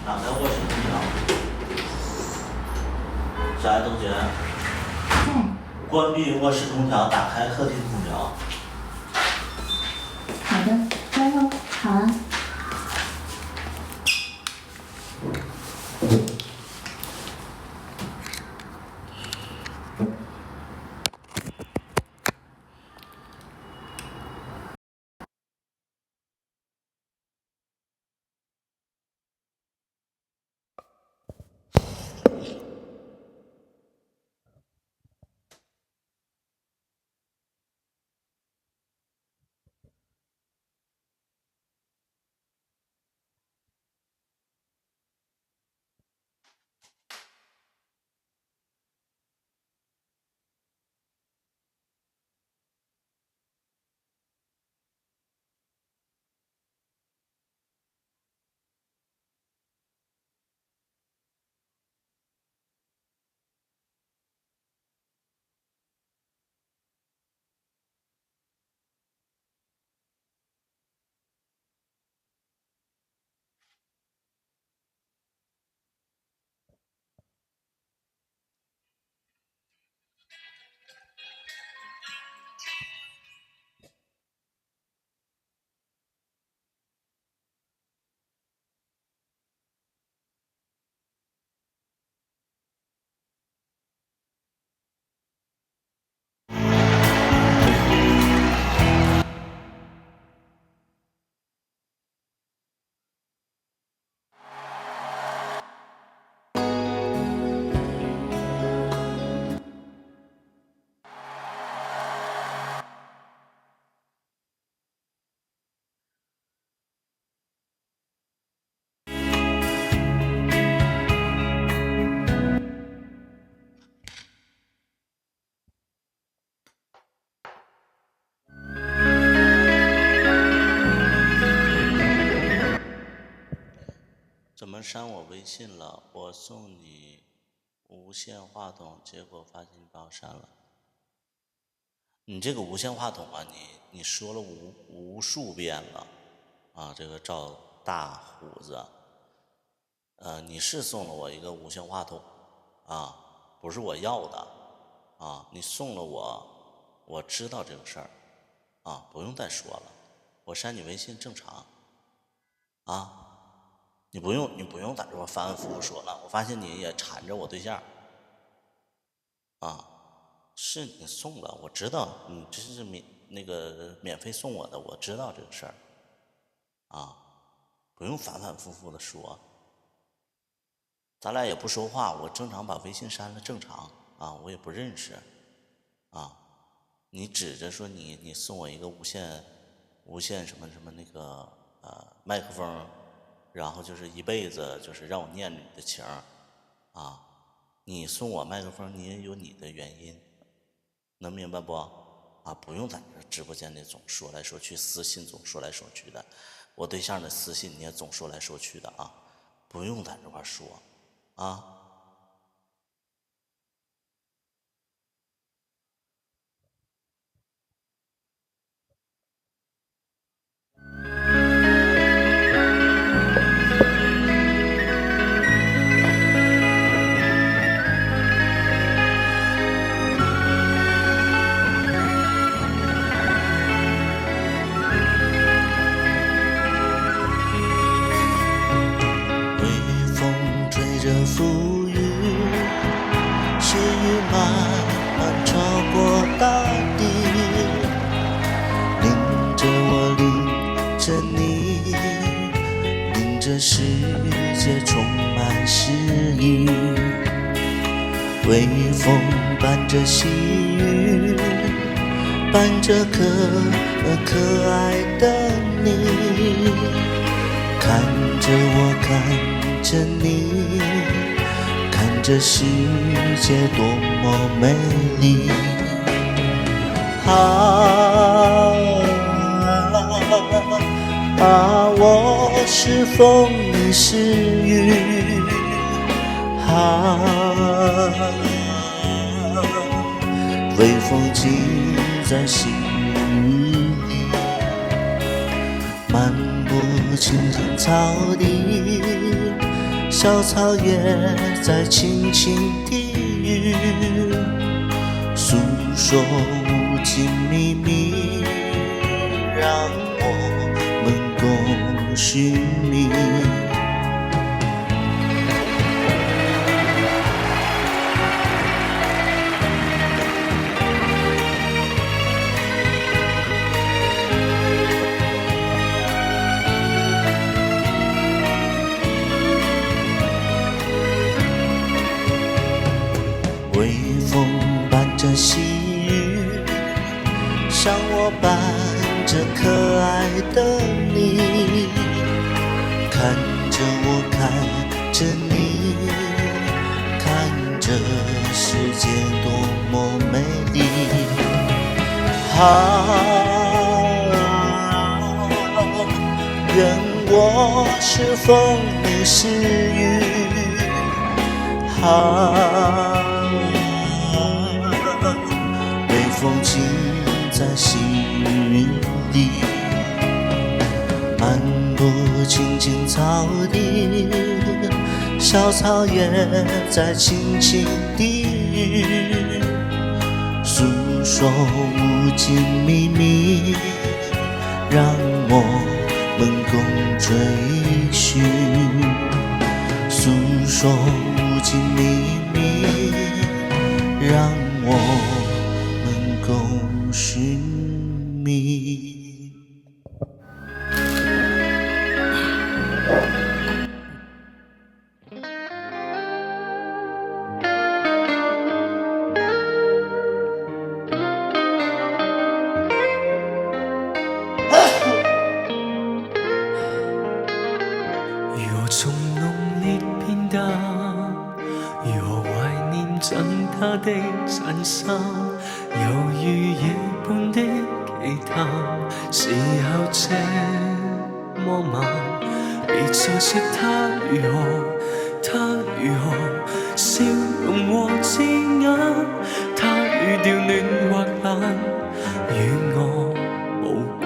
打开卧室空调。小爱同学，关闭卧室空调，打开客厅空调。好的，关喽。好啊。怎么删我微信了？我送你无线话筒，结果发现你把我删了。你这个无线话筒啊，你说了无数遍了啊！这个赵大虎子，你是送了我一个无线话筒啊，不是我要的啊，你送了我知道这个事儿啊，不用再说了，我删你微信正常啊。你不用在这块反反复复说了，我发现你也缠着我对象啊，是你送了，我知道你这是免费送我的，我知道这个事儿啊，不用反反复复的说，咱俩也不说话，我正常把微信删了正常啊，我也不认识啊，你指着说你送我一个无线什么什么那个麦克风。然后就是一辈子就是让我念你的情啊，你送我麦克风你也有你的原因，能明白不啊？不用在这直播间里总说来说去，私信总说来说去的，我对象的私信你也总说来说去的啊，不用在这块说啊。浮云，细雨慢慢超过大地，淋着我，淋着你，淋着世界充满诗意。微风伴着细雨，伴着可爱的你，看着我，看着你，看这世界多么美丽我是风，你是雨微风尽在心里，漫步青青草地，小草也在轻轻低语，诉说无尽秘密，让我们共寻觅。微风伴着细雨，像我伴着可爱的你，看着我，看着你，看这世界多么美丽。愿我是风，你是雨。微风轻在细云里，漫步青青草地，小草也在轻轻低语，诉说无尽秘密，让我们共追寻。诉说无尽秘密，让我们共寻觅。如何从浓烈变淡？如何怀念长大的衬衫？犹如夜半的期盼，时候这么慢。别再说他如何，他如何，笑容和字眼，他语调暖或冷，与我无关。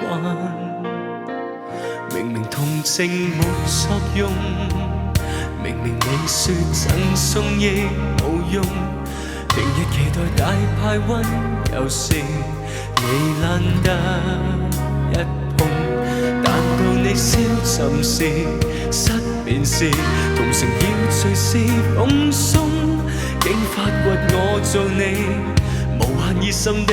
明明同情没作用，明明你说赠送亦无用，平日期待大派温柔时，你懒得一碰。但到你消沉时、失眠时，同城要隨時放鬆，竟發掘我做你無限熱心的。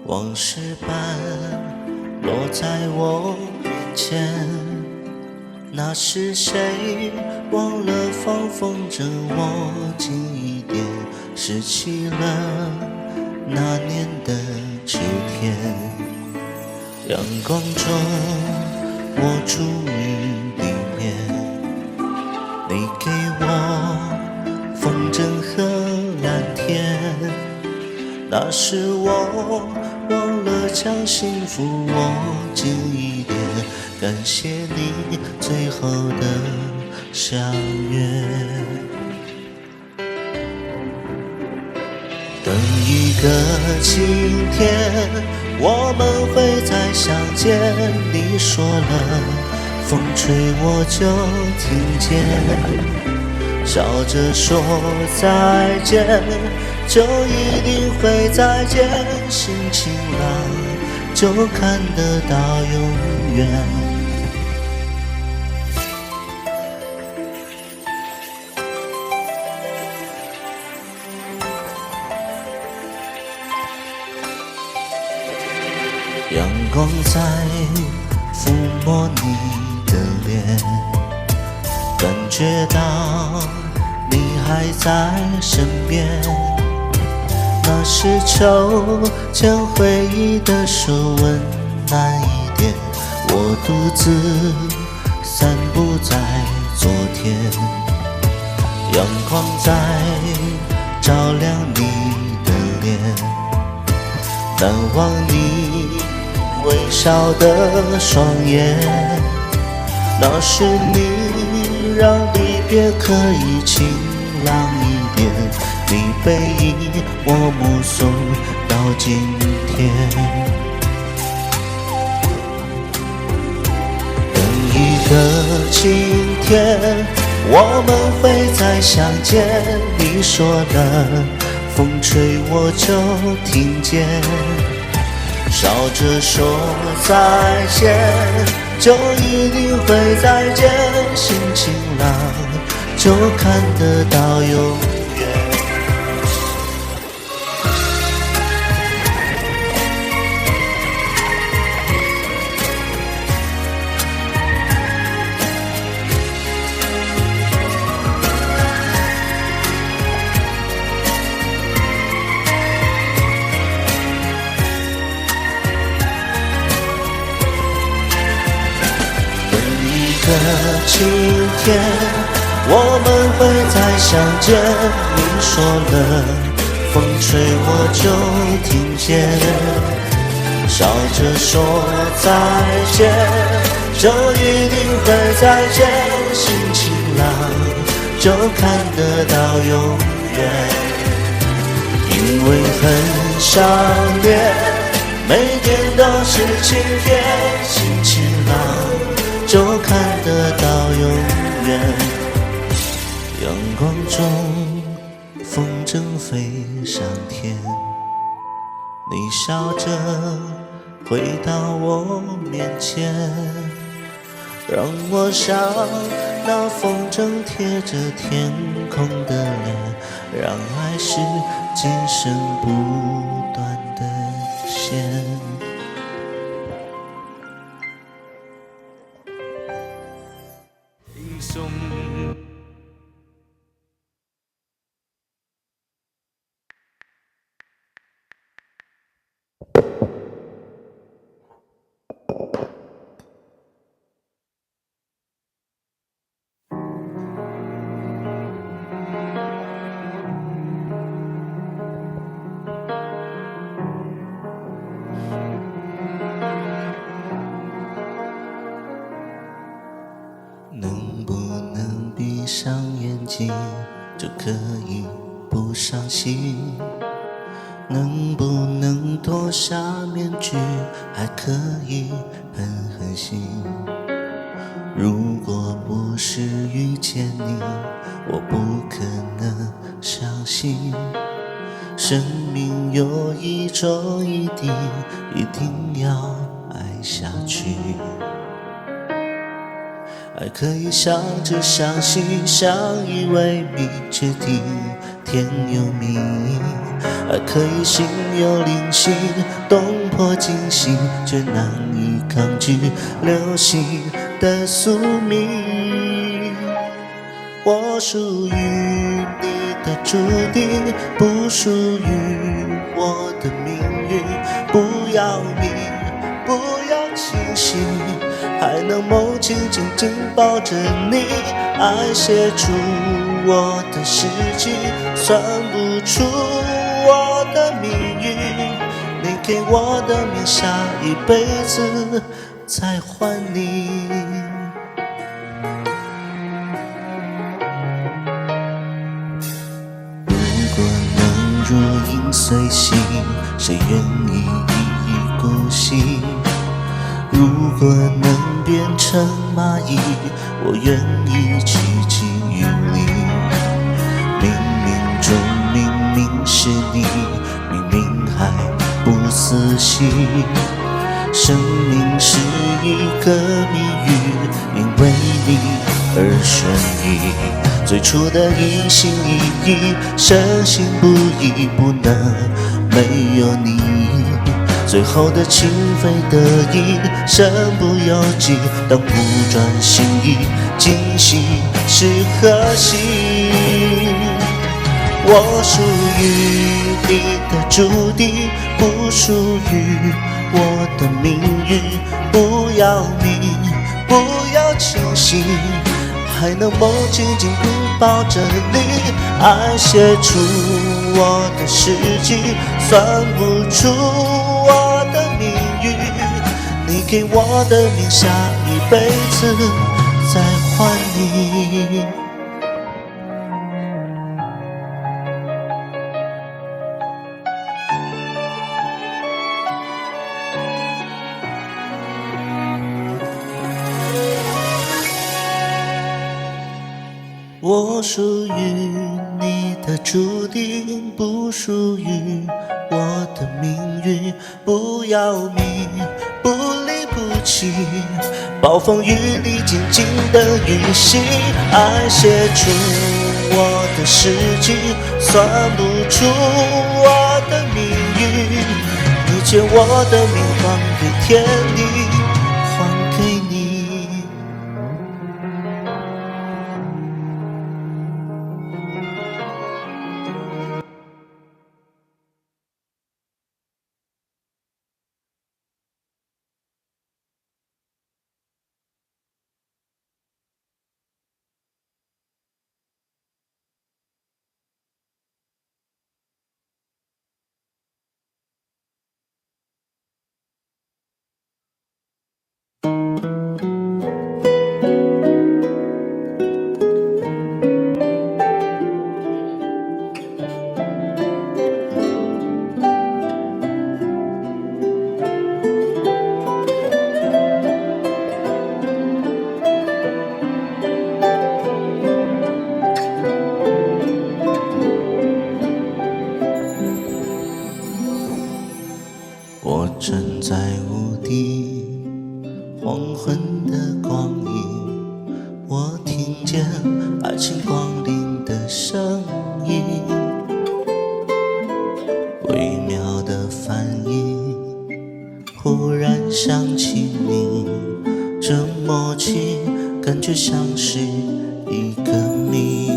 往事般落在我面前，那是谁忘了放风筝握紧一点，拾起了那年的秋天。阳光中我住于里面，你给我风筝和蓝天，那时我忘了将幸福握紧一点，感谢你最后的相约。等一个晴天，我们会再相见。你说了，风吹我就听见，笑着说再见，就一定会再见。心晴朗，就看得到永远。阳光在抚摸你的脸，感觉到你还在身边，那是秋千回忆的手温暖一点。我独自散步在昨天，阳光在照亮你的脸，难忘你微笑的双眼，那是你让离别可以晴朗一点，你背影我目送到今天。等一个晴天，我们会再相见，你说的风吹我就听见，笑着说再见，就一定会再见，心晴朗就看得到永远。晴天，我们会再相见，你说了风吹我就听见，笑着说再见，就一定会再见，心晴朗就看得到永远，因为很想念，每天都是晴天，心晴朗就看得到永远。阳光中风筝飞上天，你笑着回到我面前，让我像那风筝贴着天空的脸，让爱是今生不断的线。能不能闭上眼睛就可以不伤心？能不能脱下面具还可以狠狠心？如果不是遇见你，我不可能相信生命有一种一定一定要爱下去。爱可以相知相惜，相依为命，却听天由命。爱可以心有灵犀，动魄惊心，却难以抗拒流星的宿命。我属于你的注定，不属于我的命运。不要迷，不要清醒，还能梦境紧紧抱着你。爱写出我的事迹，算不出我的命运。你给我的命，下一辈子再还你。如果能如影随形，谁愿意一意孤行？如果能变成蚂蚁，我愿意趋近于你。冥冥中明明是你，明明还不死心。生命是一个谜语，因为你而眩晕。最初的一心一意，深信不疑，不能没有你。最后的情非得已，身不由己，当不转心意，惊喜是何心？我属于你的注定，不属于我的命运。不要你，不要清醒，还能梦紧紧拥抱着你。爱写出我的事迹，算不出我的命运。你给我的命，下一辈子再还你。我属于你的注定，不属于我的命运。不要命，不离不弃，暴风雨里静静的运行。爱写出我的事迹，算不出我的命运。你借我的命还给天地，还给你。我站在屋顶，黄昏的光影，我听见爱情光临的声音，微妙的反应，忽然想起你，这默契感觉像是一个谜，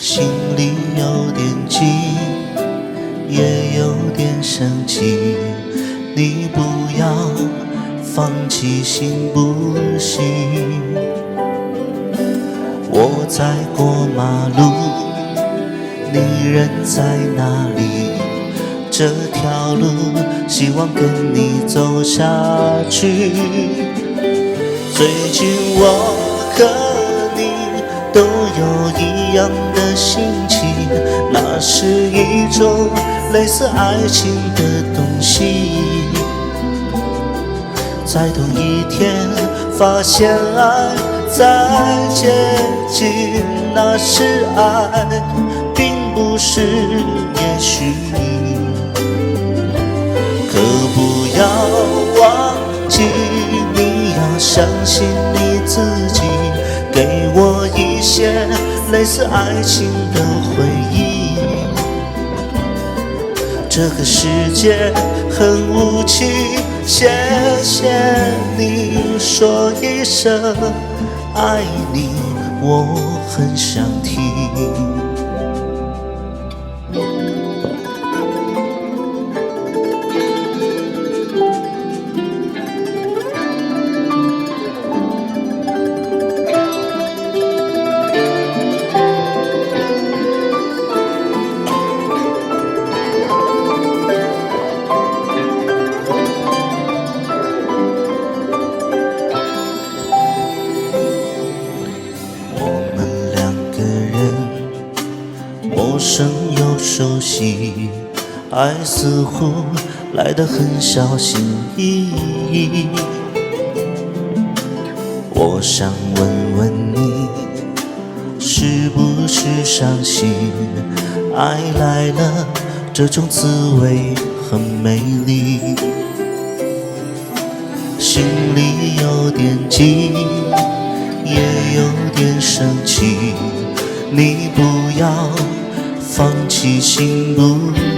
心里有点急，也有点生气，你不要放弃行不行？我在过马路，你人在哪里？这条路希望跟你走下去。最近我和你都有一样的心情，那是一种类似爱情的东西。在同一天发现爱在接近，那是爱，并不是也许。可不要忘记，你要相信你自己，给我一些类似爱情的回忆。这个世界很无情，谢谢你说一声爱你，我很想听。陌生又熟悉，爱似乎来得很小心翼翼。我想问问你，是不是伤心？爱来了，这种滋味很美丽。心里有点急，也有点生气，你不要放弃行不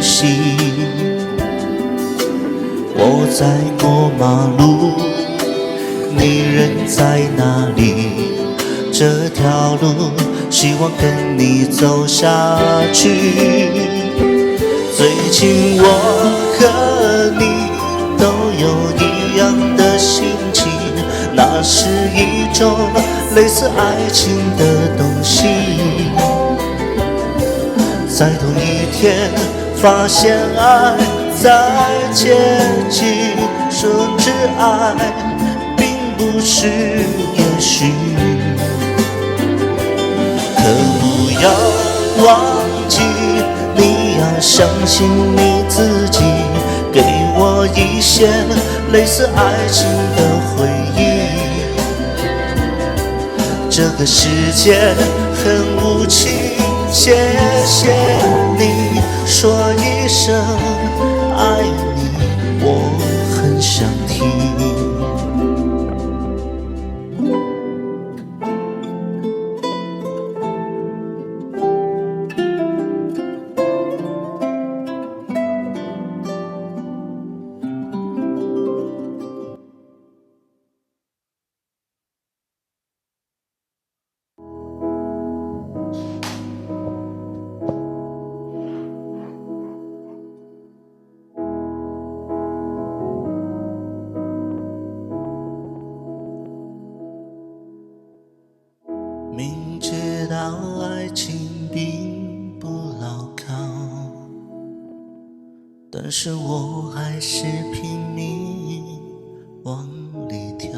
行？我在过马路，你人在哪里？这条路，希望跟你走下去。最近我和你都有一样的心情，那是一种类似爱情的东西。在同一天发现爱在接近，说挚爱并不是也许。可不要忘记，你要相信你自己，给我一些类似爱情的回忆。这个世界很无情，谢谢你说一声爱你，我很想听。明知道爱情并不牢靠，但是我还是拼命往里跳。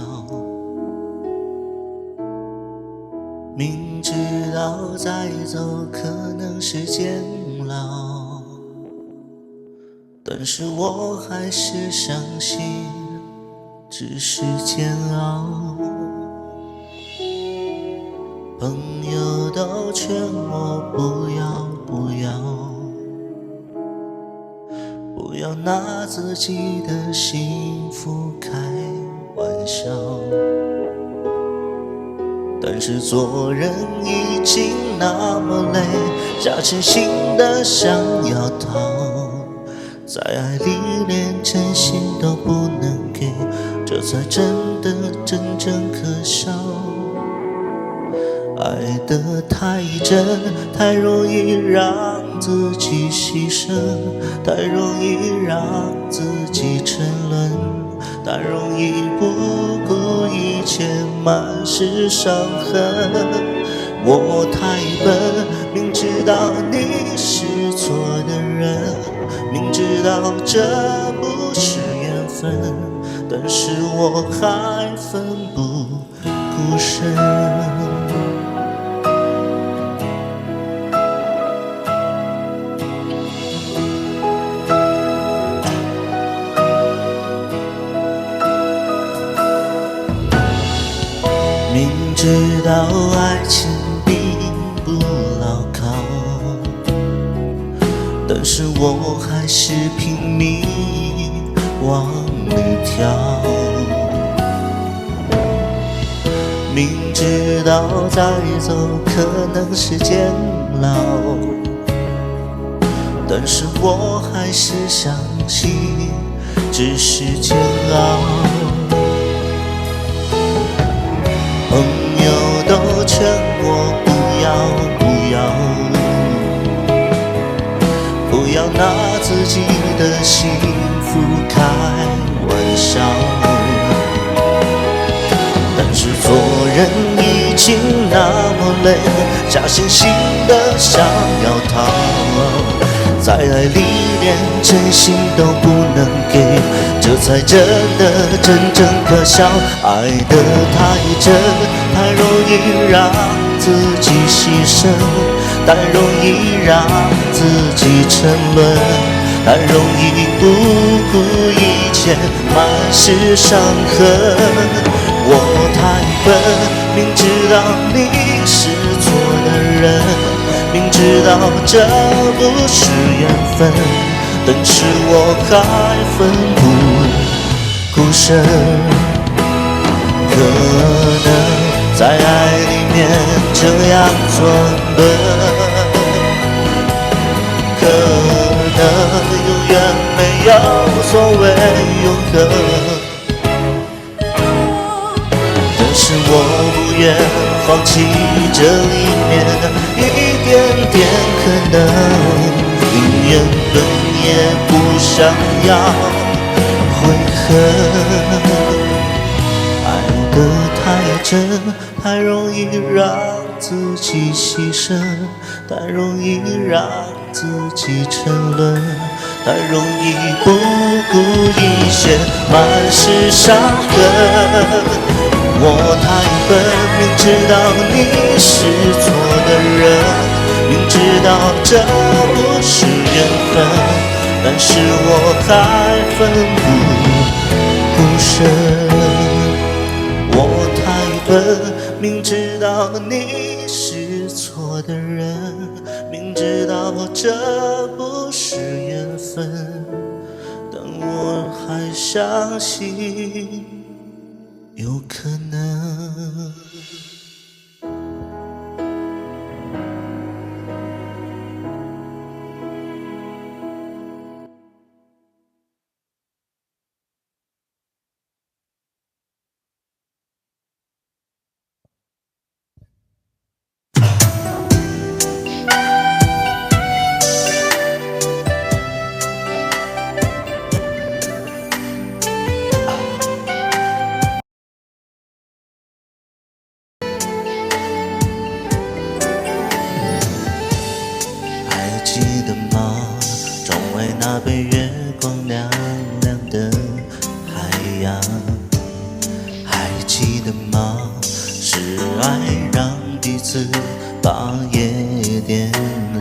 明知道再走可能是监牢，但是我还是相信只是煎熬。朋友都劝我不要拿自己的幸福开玩笑，但是做人已经那么累，假惺惺的想要逃，在爱里连真心都不能给，这才真正可笑。爱得太真，太容易让自己牺牲，太容易让自己沉沦，太容易不顾一切，满是伤痕。我太笨，明知道你是错的人，明知道这不是缘分，但是我还奋不顾身。明知道爱情并不牢靠，但是我还是拼命往里跳。明知道再走可能是监牢，但是我还是相信只是煎熬。朋友都劝我不要拿自己的幸福开玩笑，但是做人已经那么累，假惺惺的想要逃，在爱里连真心都不能给，这才真正可笑。爱得太真，太容易让自己牺牲，太容易让自己沉沦，太容易不顾一切，满是伤痕。我太笨，明知道你是错的人，明知道这不是缘分，但是我还奋不顾身。可能在爱里面这样做对，可能永远没有所谓永恒，但是我不愿放弃这里面一点点可能，连原本也不想要悔恨。爱得太真，太容易让自己牺牲，太容易让自己沉沦，太容易不顾一切，满是伤痕。我太笨，明知道你是错的人，明知道这不是缘分，但是我还奋不顾身。我太笨，明知道你是错的人，明知道这不是缘分，但我还相信有可能。记得吗？窗外那被月光亮亮的海洋，还记得吗？是爱让彼此把夜点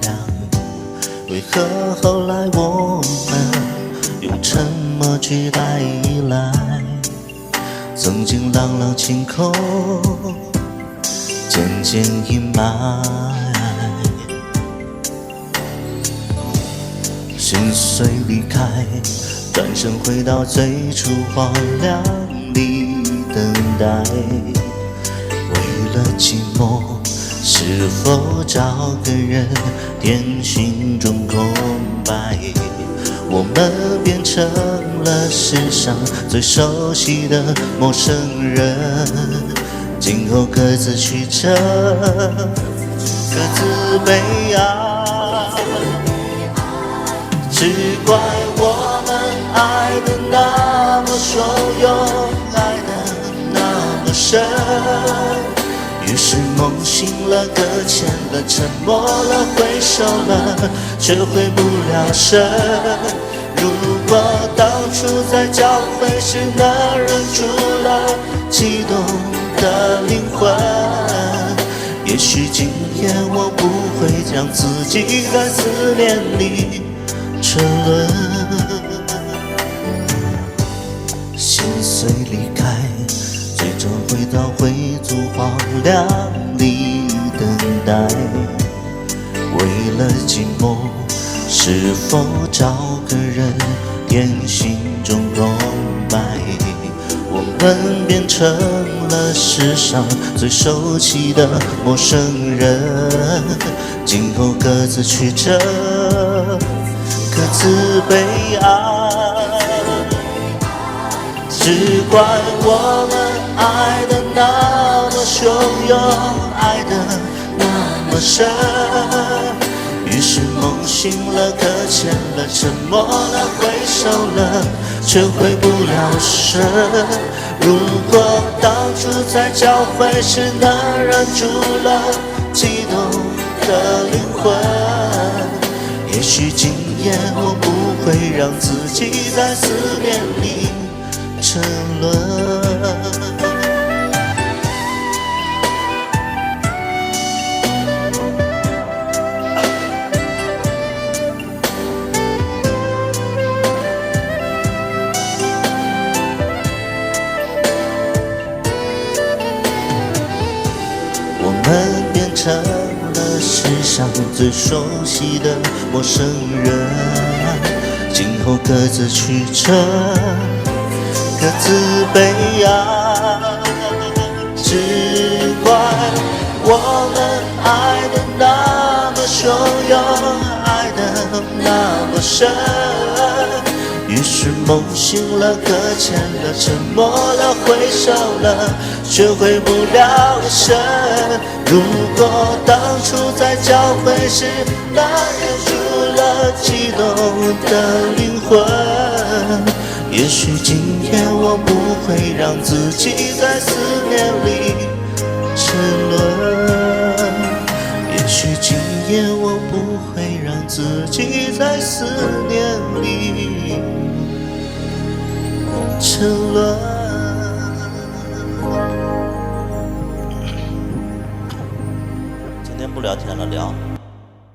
亮，为何后来我们用沉默取代依赖？曾经朗朗晴空渐渐阴霾，心碎离开，转身回到最初荒凉里等待。为了寂寞，是否找个人填心中空白？我们变成了世上最熟悉的陌生人，今后各自曲折，各自悲哀。只怪我们爱得那么汹涌，爱得那么深，于是梦醒了，搁浅了，沉默了，挥手了，却回不了神。如果当初在交汇时能忍住了悸动的灵魂，也许今夜我不会将自己在思念里沉沦。心碎离开，最终回到回族荒凉里等待。为了寂寞，是否找个人填心中空白？我们变成了世上最熟悉的陌生人，今后各自曲折，各自悲哀。只怪我们爱得那么汹涌，爱得那么深，于是梦醒了，搁浅了，沉默了，挥手了，却回不了神。如果当初在交汇时能忍住了悸动的灵魂，也许今夜我不会让自己在思念里沉沦。我们变成了世上最熟悉的陌生人，今后各自曲折，各自悲哀。只怪我们爱得那么汹涌，爱得那么深，于是梦醒了，搁浅了，沉默了，挥手了，却回不了神。如果当初在交汇时，那忍住了悸动的灵魂，也许今天我不会让自己在思念里沉沦，也许今夜我不会让自己在思念里沉沦。今天不聊天了，聊，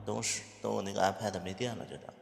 等我那个 iPad 没电了就这样。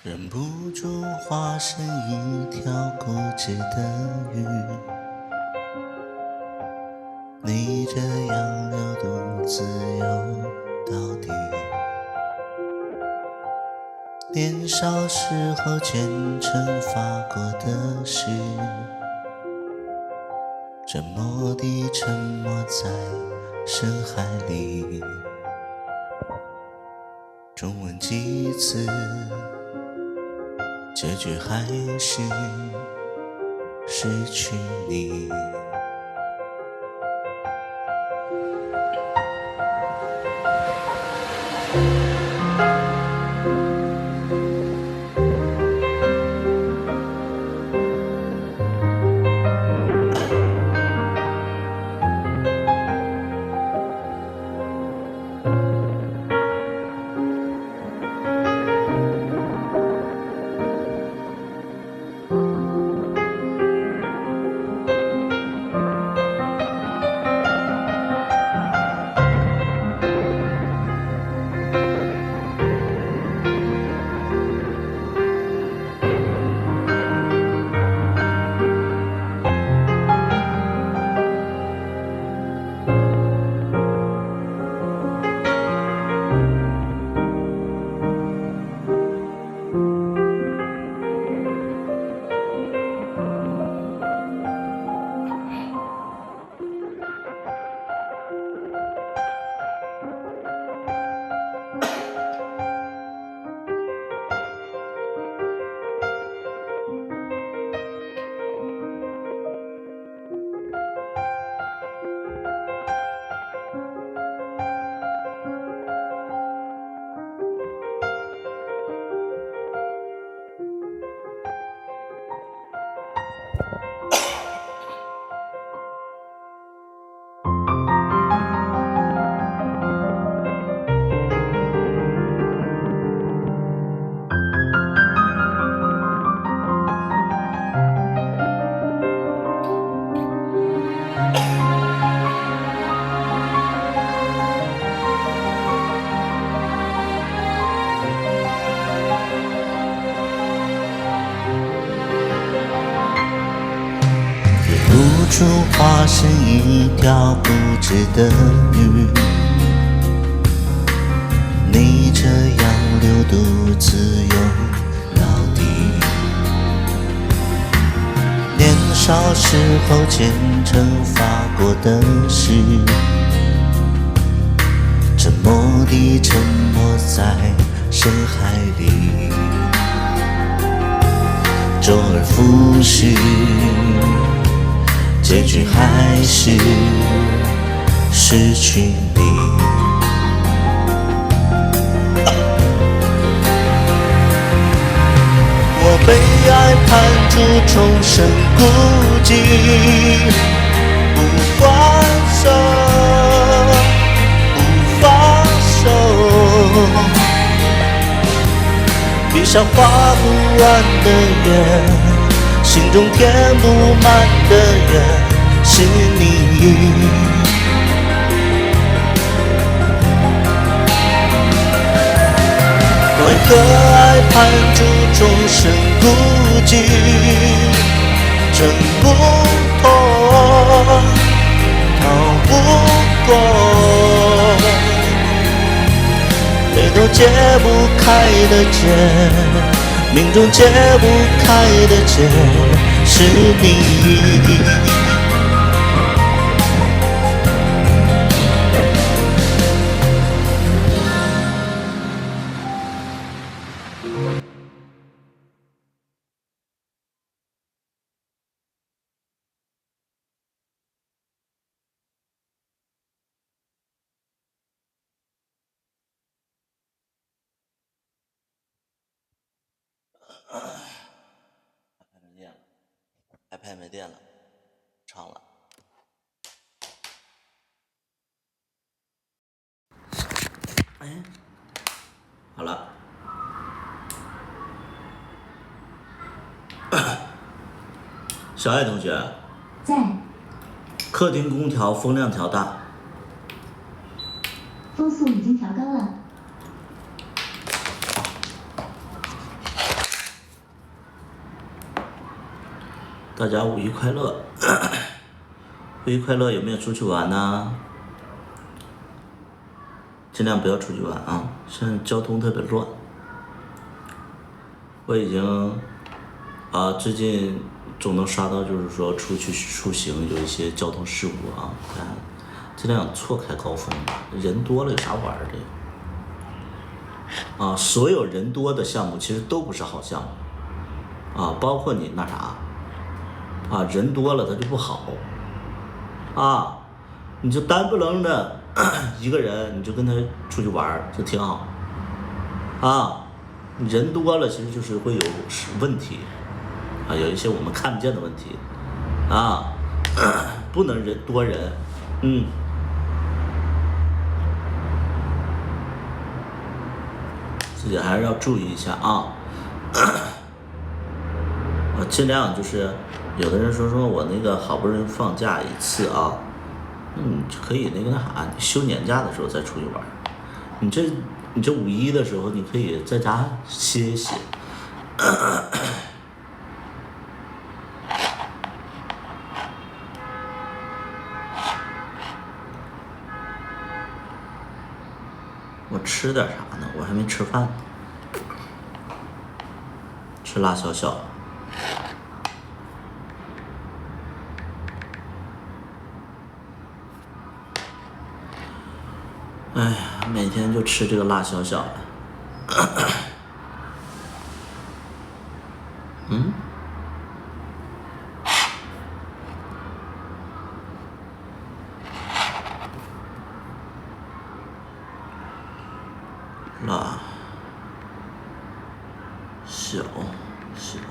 忍不住化身一条固执的鱼，逆着洋流独自游到底。年少时候虔诚发过的誓，沉默地沉没在深海里。重温几次，结局还是失去你。处化身一条不值的鱼，你这样流独自游到底。年少时候虔诚发过的誓，沉默地沉没在深海里，周而复始，结局还是失去你。我被爱判处终身孤寂，不还手，不放手，闭上画不完的圆，心中填不满的人是你。为何爱判处终身孤寂，挣不脱，逃不过，谁都解不开的结，命中解不开的结是你。iPad 没电了，唱了。哎，好了。小爱同学，在。客厅空调风量调大。风速已经调高了。大家五一快乐！五一快乐！有没有出去玩呢？尽量不要出去玩啊！现在交通特别乱。我已经最近总能刷到，就是说出去出行有一些交通事故啊，大家尽量错开高峰，人多了有啥玩的啊？所有人多的项目其实都不是好项目啊，包括你那啥。人多了它就不好你就单不楞的一个人，你就跟他出去玩就挺好人多了其实就是会有问题有一些我们看不见的问题不能人多人自己还是要注意一下尽量就是有的人说我那个好不容易放假一次你就可以那啥，你休年假的时候再出去玩。你这五一的时候，你可以在家歇一歇。我吃点啥呢？我还没吃饭呢。吃辣小小。哎呀，每天就吃这个辣小小的。辣小小。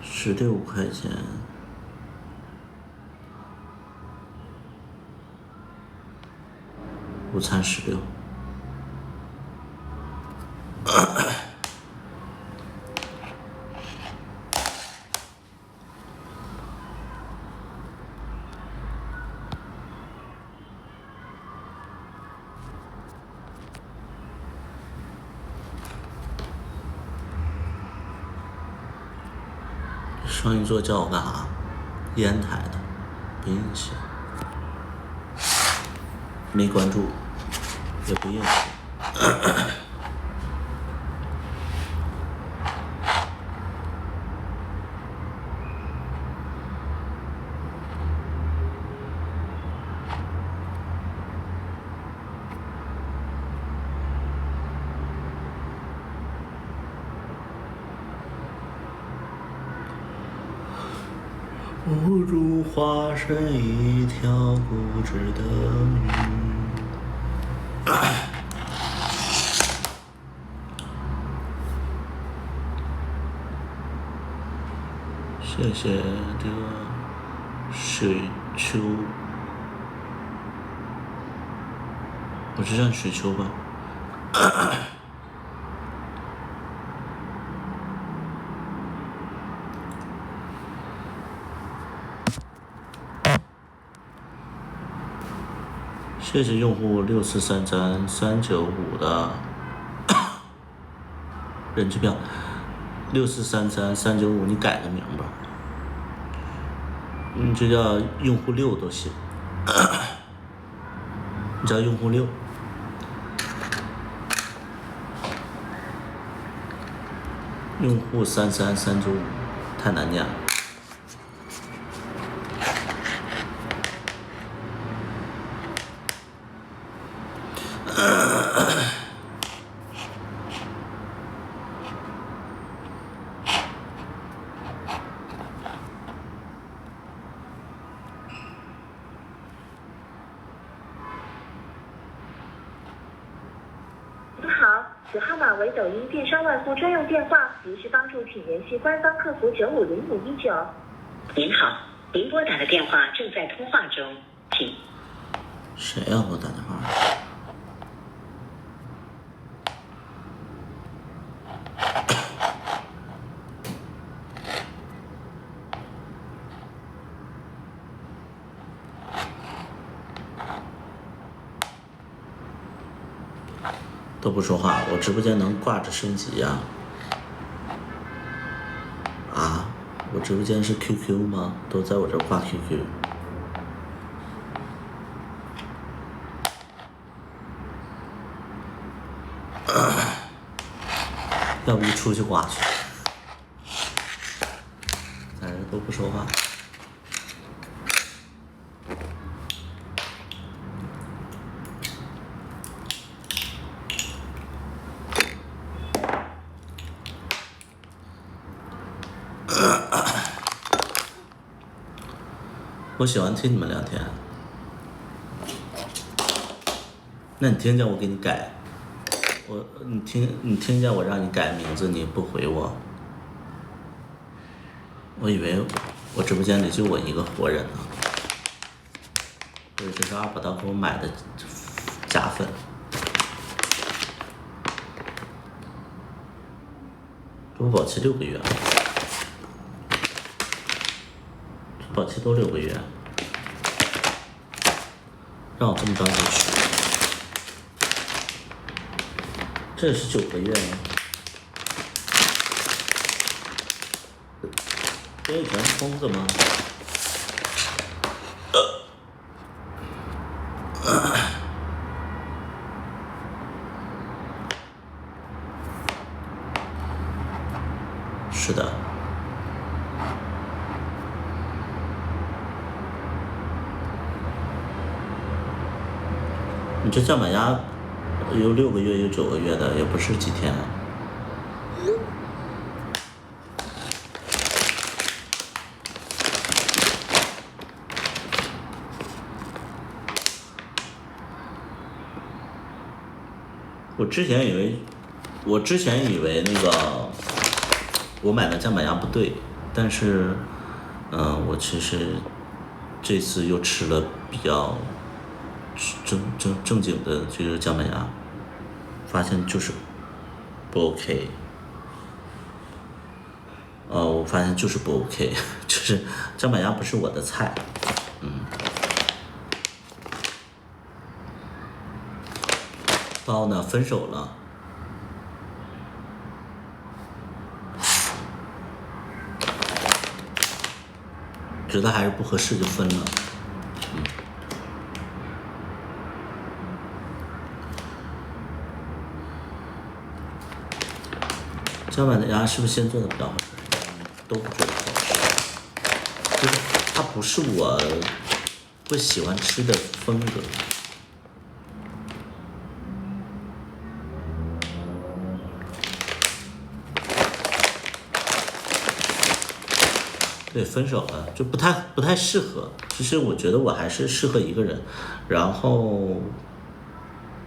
16块钱。午餐16。双鱼座叫我干啥？烟台的，不认识，没关注，也不认识。不如化身一条固执的鱼。谢谢这个水秋，我是叫水秋吧。谢谢用户6433395的人气票，6433395，你改个名吧，你就叫用户6都行，你叫用户6。用户33395太难念了。此号码为抖音电商万户专用电话，如需帮助请联系官方客服950519。您好，您拨打的电话正在通话中，请。谁要给我打电话？都不说话，我直播间能挂着升级呀？啊，我直播间是 QQ 吗？都在我这挂 QQ。要不就出去挂去，在这都不说话。我喜欢听你们聊天，那你听见我给你改，你听见我让你改名字，你不回我，我以为我直播间里就我一个活人呢，所以这是二宝刀给我买的假粉，这不保期6个月了。保期都6个月，让我这么着急取，这是9个月吗？这以前是疯子吗？是的。你这酱板鸭有6个月，有9个月的，也不是几天。我之前以为那个我买的酱板鸭不对，但是我其实这次又吃了比较正经的这个酱板鸭，发现就是不 OK。我发现就是不 OK， 就是酱板鸭不是我的菜。包呢分手了。觉得还是不合适就分了。姜板鸭是不是先做的比较好吃？都不觉得好吃，就是它不是我会喜欢吃的风格。对，分手了就不太适合。其实我觉得我还是适合一个人，然后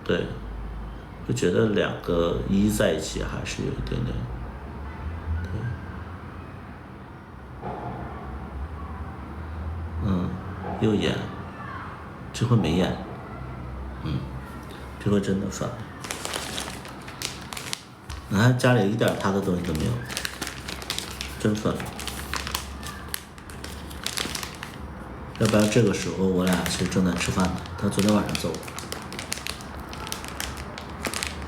对，就觉得两个一在一起还是有一点点。又演，这回没演，这回真的算了。你看家里一点他的东西都没有，真算了。要不然这个时候我俩其实正在吃饭呢，他昨天晚上走了。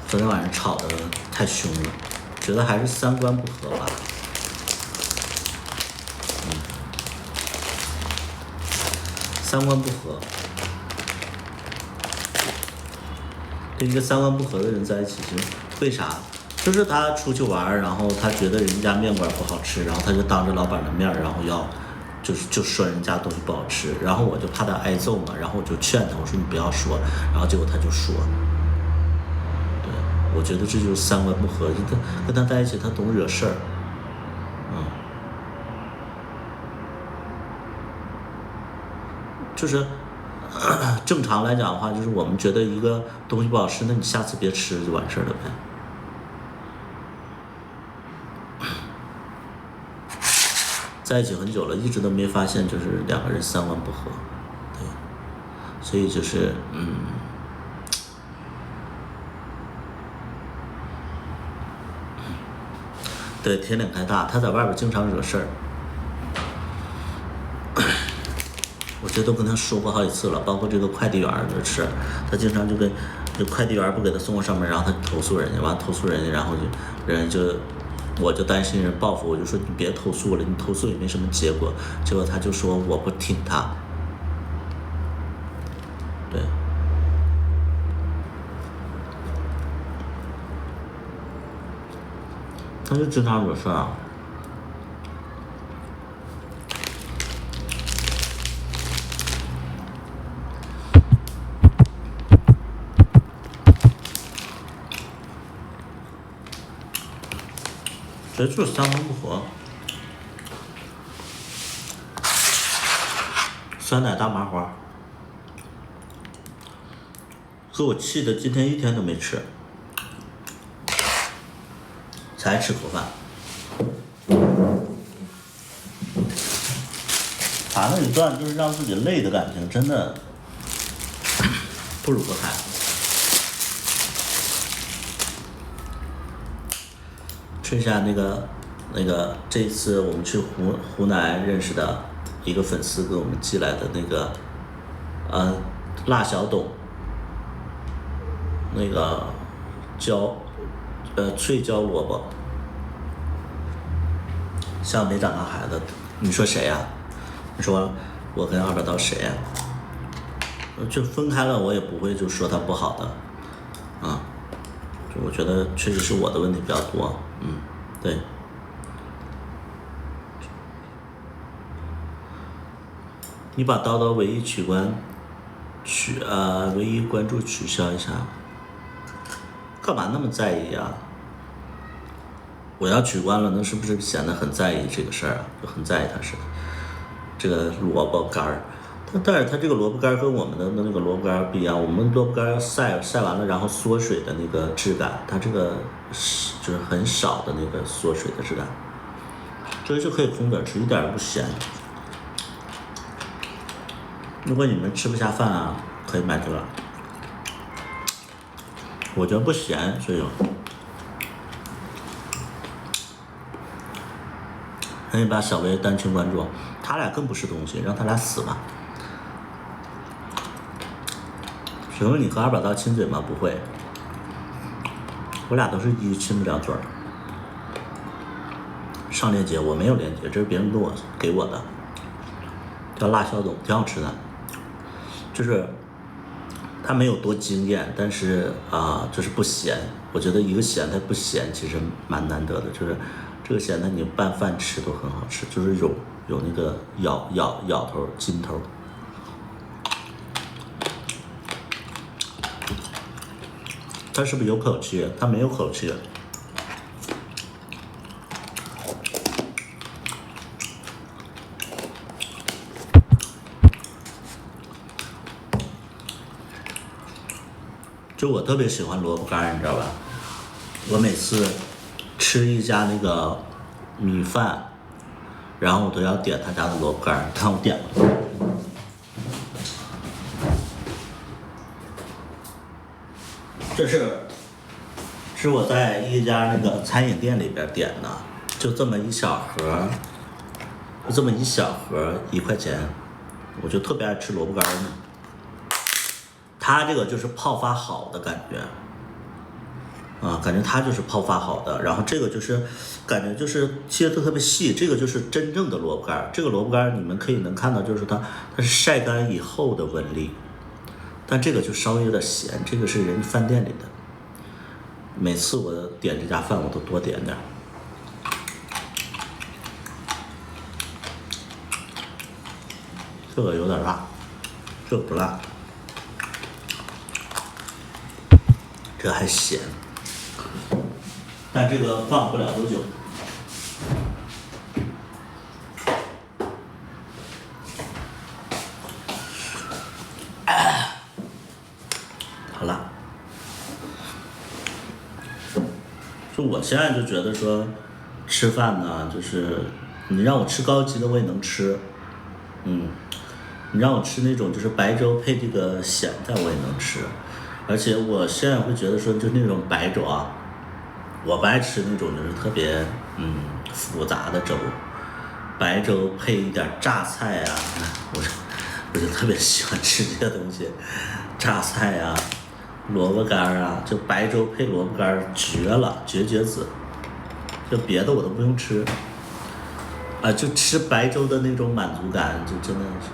昨天晚上吵得太凶了，觉得还是三观不合吧。三观不合，跟一个三观不合的人在一起，为啥？就是他出去玩，然后他觉得人家面馆不好吃，然后他就当着老板的面，然后就说人家东西不好吃，然后我就怕他挨揍嘛，然后我就劝他，我说你不要说，然后结果他就说。对，我觉得这就是三观不合，跟他在一起，他总惹事儿。就是正常来讲的话，就是我们觉得一个东西不好吃，那你下次别吃就完事儿了呗。在一起很久了，一直都没发现就是两个人三观不合，对，所以就是对，天脸开大，他在外边经常惹事儿。我这都跟他说过好几次了，包括这个快递员的事，他经常就跟快递员不给他送过上门，然后他投诉人家，完投诉人家，然后人家我就担心人报复，我就说你别投诉了，你投诉也没什么结果，结果他就说我不听他，对，他就经常惹事啊。所以就是三观不合。酸奶大麻花，给我气的今天一天都没吃，才吃口饭。谈了一段就是让自己累的感情，真的不如不谈。吃一下那个，这一次我们去湖南认识的一个粉丝给我们寄来的那个，辣小董，那个脆椒萝卜，像没长大孩子，你说谁呀？你说我跟二把刀谁呀？就分开了，我也不会就说他不好的，就我觉得确实是我的问题比较多，对。你把叨叨唯一唯一关注取消一下，干嘛那么在意啊？我要取关了，那是不是显得很在意这个事儿啊？就很在意它似的。这个萝卜干儿，但是它这个萝卜干儿跟我们的那个萝卜干儿不一样，我们萝卜干儿要晒完了，然后缩水的那个质感，它这个就是很少的那个缩水的质感，所以就可以空点吃，一点也不咸。如果你们吃不下饭啊，可以买这个，我觉得不咸，所以可以把小薇单群关注，他俩更不是东西，让他俩死吧。请问你和二把刀亲嘴吗？不会，我俩都是一亲不了嘴儿。上链接我没有链接，这是别人给我的。叫辣小董，挺好吃的。就是它没有多惊艳，但是就是不咸。我觉得一个咸它不咸其实蛮难得的，就是这个咸它你拌饭吃都很好吃，就是有那个咬头筋头。它是不是有口气？它没有口气。就我特别喜欢萝卜干，你知道吧？我每次吃一家那个米饭，然后我都要点他家的萝卜干。看我点了，这是我在一家那个餐饮店里边点的，就这么一小盒，就这么一小盒1块钱，我就特别爱吃萝卜干呢。它这个就是泡发好的感觉，感觉它就是泡发好的，然后这个就是感觉就是切的特别细，这个就是真正的萝卜干。这个萝卜干你们能看到，就是它是晒干以后的纹理，但这个就稍微有点咸，这个是人饭店里的。每次我点这家饭我都多点点。这个有点辣，这个不辣。这还咸，但这个放不了多久。好了，就我现在就觉得说，吃饭呢，就是你让我吃高级的我也能吃，你让我吃那种就是白粥配这个咸菜我也能吃。而且我现在会觉得说，就那种白粥我不爱吃那种就是特别复杂的粥，白粥配一点榨菜我就特别喜欢吃这些东西，榨菜萝卜干就白粥配萝卜干绝了，绝子，就别的我都不用吃，就吃白粥的那种满足感，就真的是。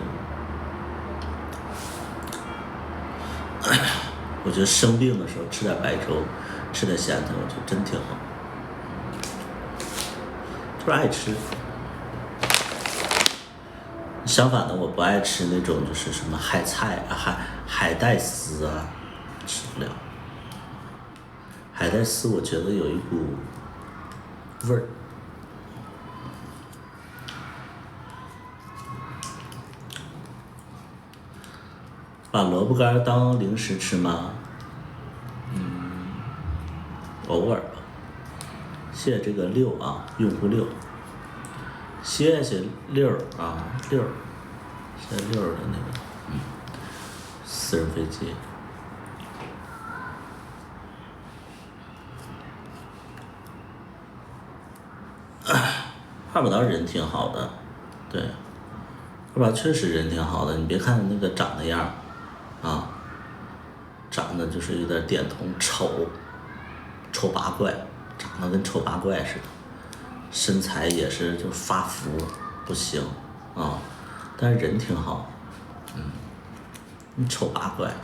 我觉得生病的时候吃点白粥，吃点咸菜，我觉得真挺好。就是爱吃。相反的，我不爱吃那种就是什么海菜海带丝吃不了。海带丝我觉得有一股味儿。把萝卜干当零食吃吗？偶尔吧。谢谢这个6用户6，谢谢6谢谢6的那个私人飞机。二宝倒人挺好的，对，二宝确实人挺好的，你别看那个长那样。长得就是有点点头丑八怪，长得跟丑八怪似的，身材也是就发福不行但是人挺好，你丑八怪呀，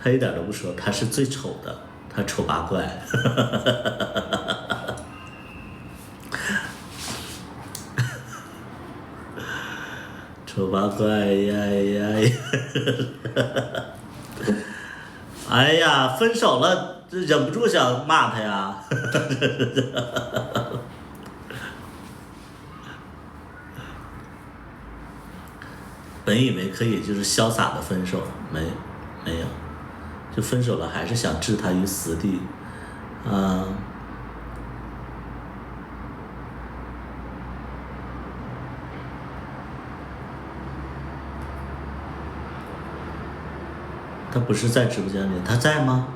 他一点都不说，他是最丑的，他丑八怪。丑八怪呀！哎呀，分手了，忍不住想骂他呀。本以为可以就是潇洒的分手，没有，就分手了，还是想置他于死地，他不是在直播间里，他在吗？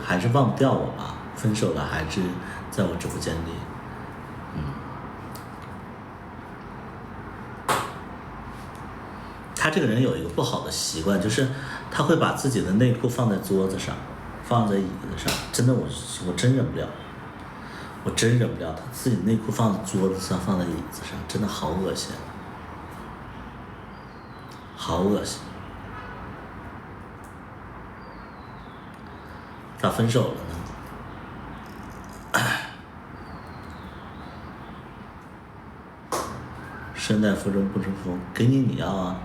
还是忘不掉我吧，分手了还是在我直播间里。他这个人有一个不好的习惯，就是他会把自己的内裤放在桌子上，放在椅子上，真的我真忍不了，我真忍不了他自己内裤放在桌子上，放在椅子上，真的好恶心，好恶心。咋分手了呢？身在福中不知福，给你要啊，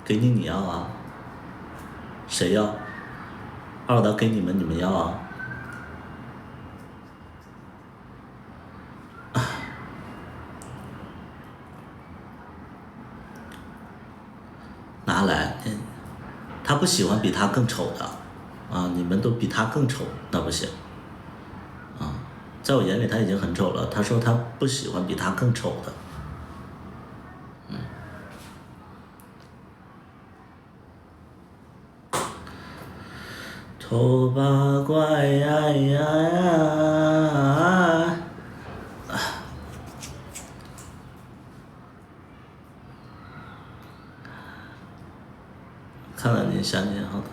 给你要啊，谁要？二老大给你们要啊？拿来，他不喜欢比他更丑的啊！你们都比他更丑，那不行啊！在我眼里他已经很丑了，他说他不喜欢比他更丑的。丑八怪呀呀呀！看了您想念好多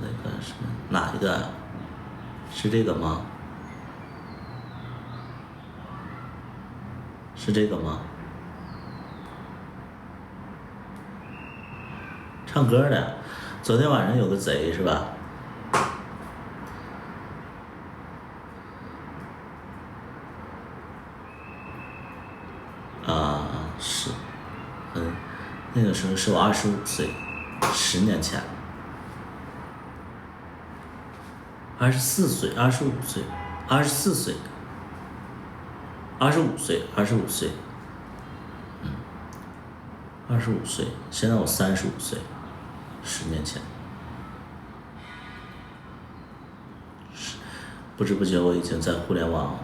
年，那个是哪一个啊？是这个吗？是这个吗？唱歌的，昨天晚上有个贼是吧？啊，是，那个时候是我25岁。10年前，24岁，25岁，24岁，25岁，25岁，25岁，现在我35岁，10年前，不知不觉我已经在互联网，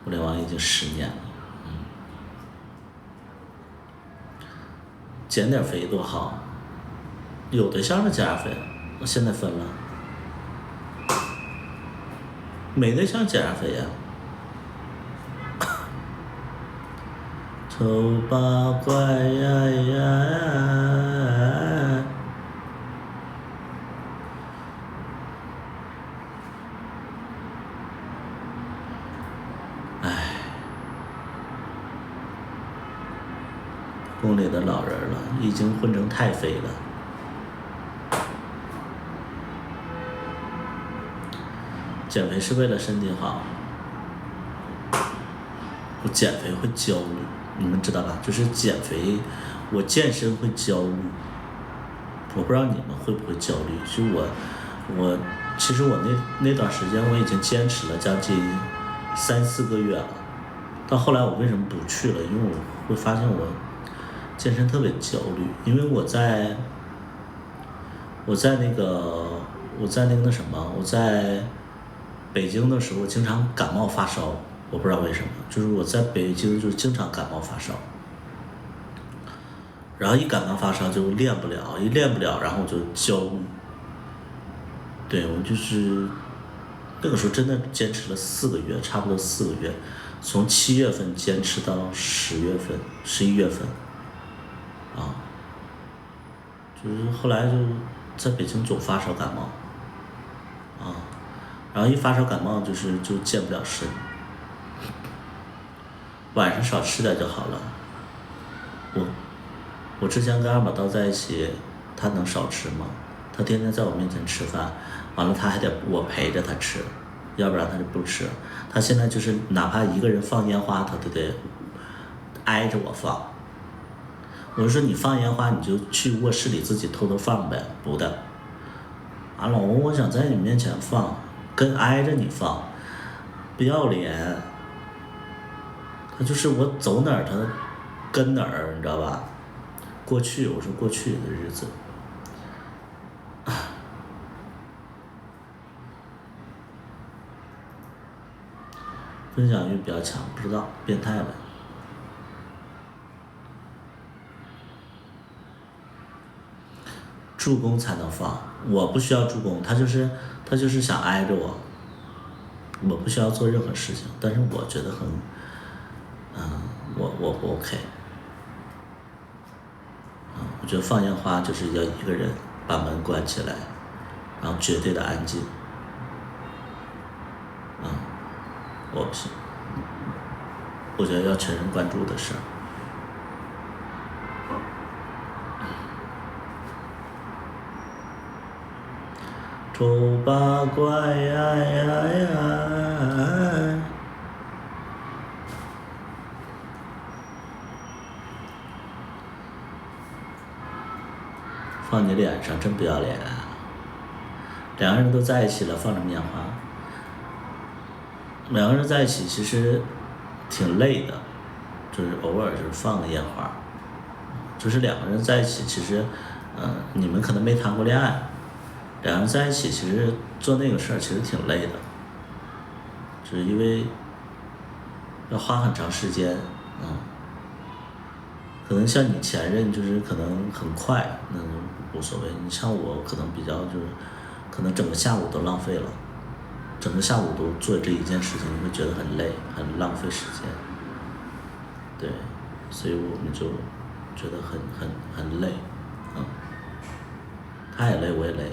互联网已经10年了。减点肥多好，有对象的减点肥，我现在分了，没对象减点肥呀。丑八怪呀呀！宫里的老人了，已经混成太妃了。减肥是为了身体好，我减肥会焦虑，你们知道吧？就是减肥，我健身会焦虑，我不知道你们会不会焦虑。就其实我那段时间我已经坚持了将近3、4个月了，到后来我为什么不去了？因为我会发现我健身特别焦虑，因为我在北京的时候经常感冒发烧，我不知道为什么，就是我在北京就经常感冒发烧，然后一感冒发烧就练不了，一练不了，然后我就焦虑。对，我就是那个时候真的坚持了4个月，差不多4个月，从7月份坚持到10月份、11月份。就是后来就在北京总发烧感冒，然后一发烧感冒就健不了身，晚上少吃点就好了。我之前跟二宝刀在一起，他能少吃吗？他天天在我面前吃饭，完了他还得我陪着他吃，要不然他就不吃。他现在就是哪怕一个人放烟花，他都得挨着我放。我就说你放烟花你就去卧室里自己偷偷放呗，不的。啊，老公，我想在你面前放，跟挨着你放，不要脸。他就是我走哪儿他跟哪儿，你知道吧？过去，我说过去的日子。分享欲比较强，不知道变态呗。助攻才能放，我不需要助攻，他就是想挨着我，我不需要做任何事情，但是我觉得很，我不 OK，我觉得放烟花就是要一个人把门关起来，然后绝对的安静，我不行，我觉得要全神贯注的事儿。丑八怪放你脸上，真不要脸啊！两个人都在一起了，放什么烟花？两个人在一起其实挺累的，就是偶尔就是放个烟花，就是两个人在一起，其实，你们可能没谈过恋爱。两人在一起，其实做那个事儿其实挺累的，就是因为要花很长时间，可能像你前任就是可能很快，那无所谓。你像我可能比较就是，可能整个下午都浪费了，整个下午都做这一件事情，你会觉得很累，很浪费时间。对，所以我们就觉得很累，他也累，我也累。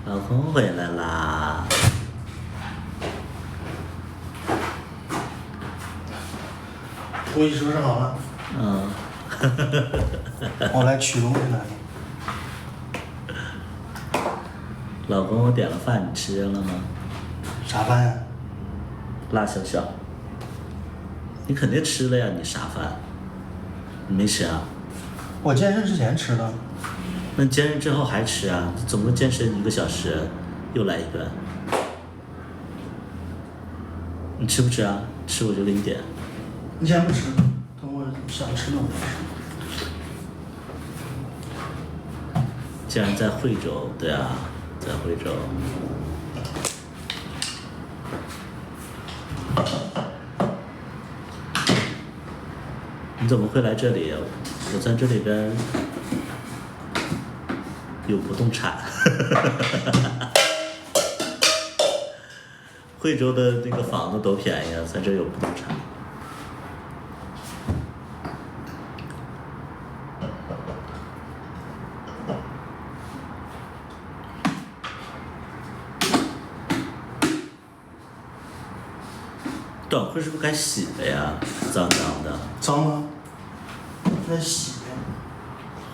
老公回来啦！我已收拾好了。我来取东西来了。老公，我点了饭，你吃了吗？啥饭呀？辣小小。你肯定吃了呀，你啥饭？你没吃啊？我健身之前吃的。那健身之后还吃啊？总共健身1个小时，又来一顿。你吃不吃啊？吃我就给你点。你先不吃，等我想吃了我再吃。既然在惠州，对啊，在惠州。你怎么会来这里？我在这里边有不动产。惠州的那个房子多便宜啊，在这有不动产。短裤是不是该洗了呀？脏脏的。脏吗？在洗。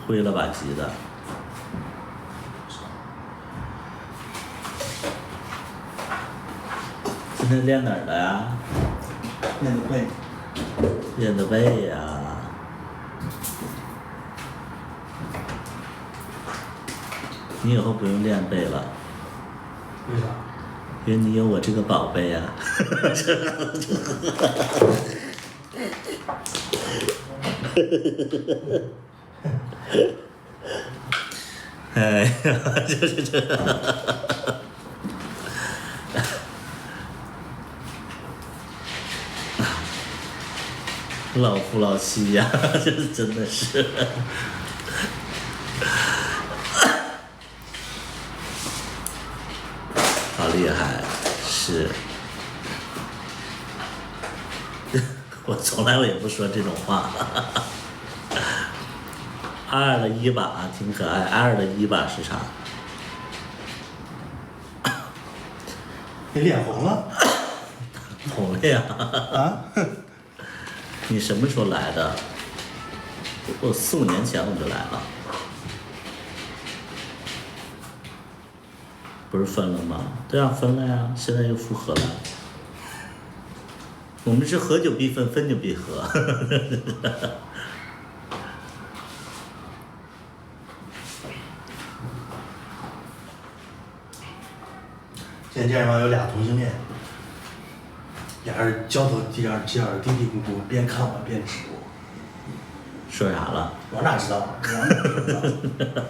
灰了吧唧的。今天练哪儿了呀？练的背。练的背呀。你以后不用练背了。为啥？因为你有我这个宝贝呀。哎呀，就是这。老夫老妻呀，这真的是。好厉害，是。我从来也不说这种话。二了一把挺可爱，二的一把是啥？你脸红了？红了呀！啊？你什么时候来的？我4、5年前我就来了。不是分了吗？对啊，分了呀，现在又复合了。我们是合久必分，分久必合。今天健身房有俩同性恋，俩人交头接耳，嘀嘀咕咕，边看我边直播。说啥了？我哪知道？我哪知道？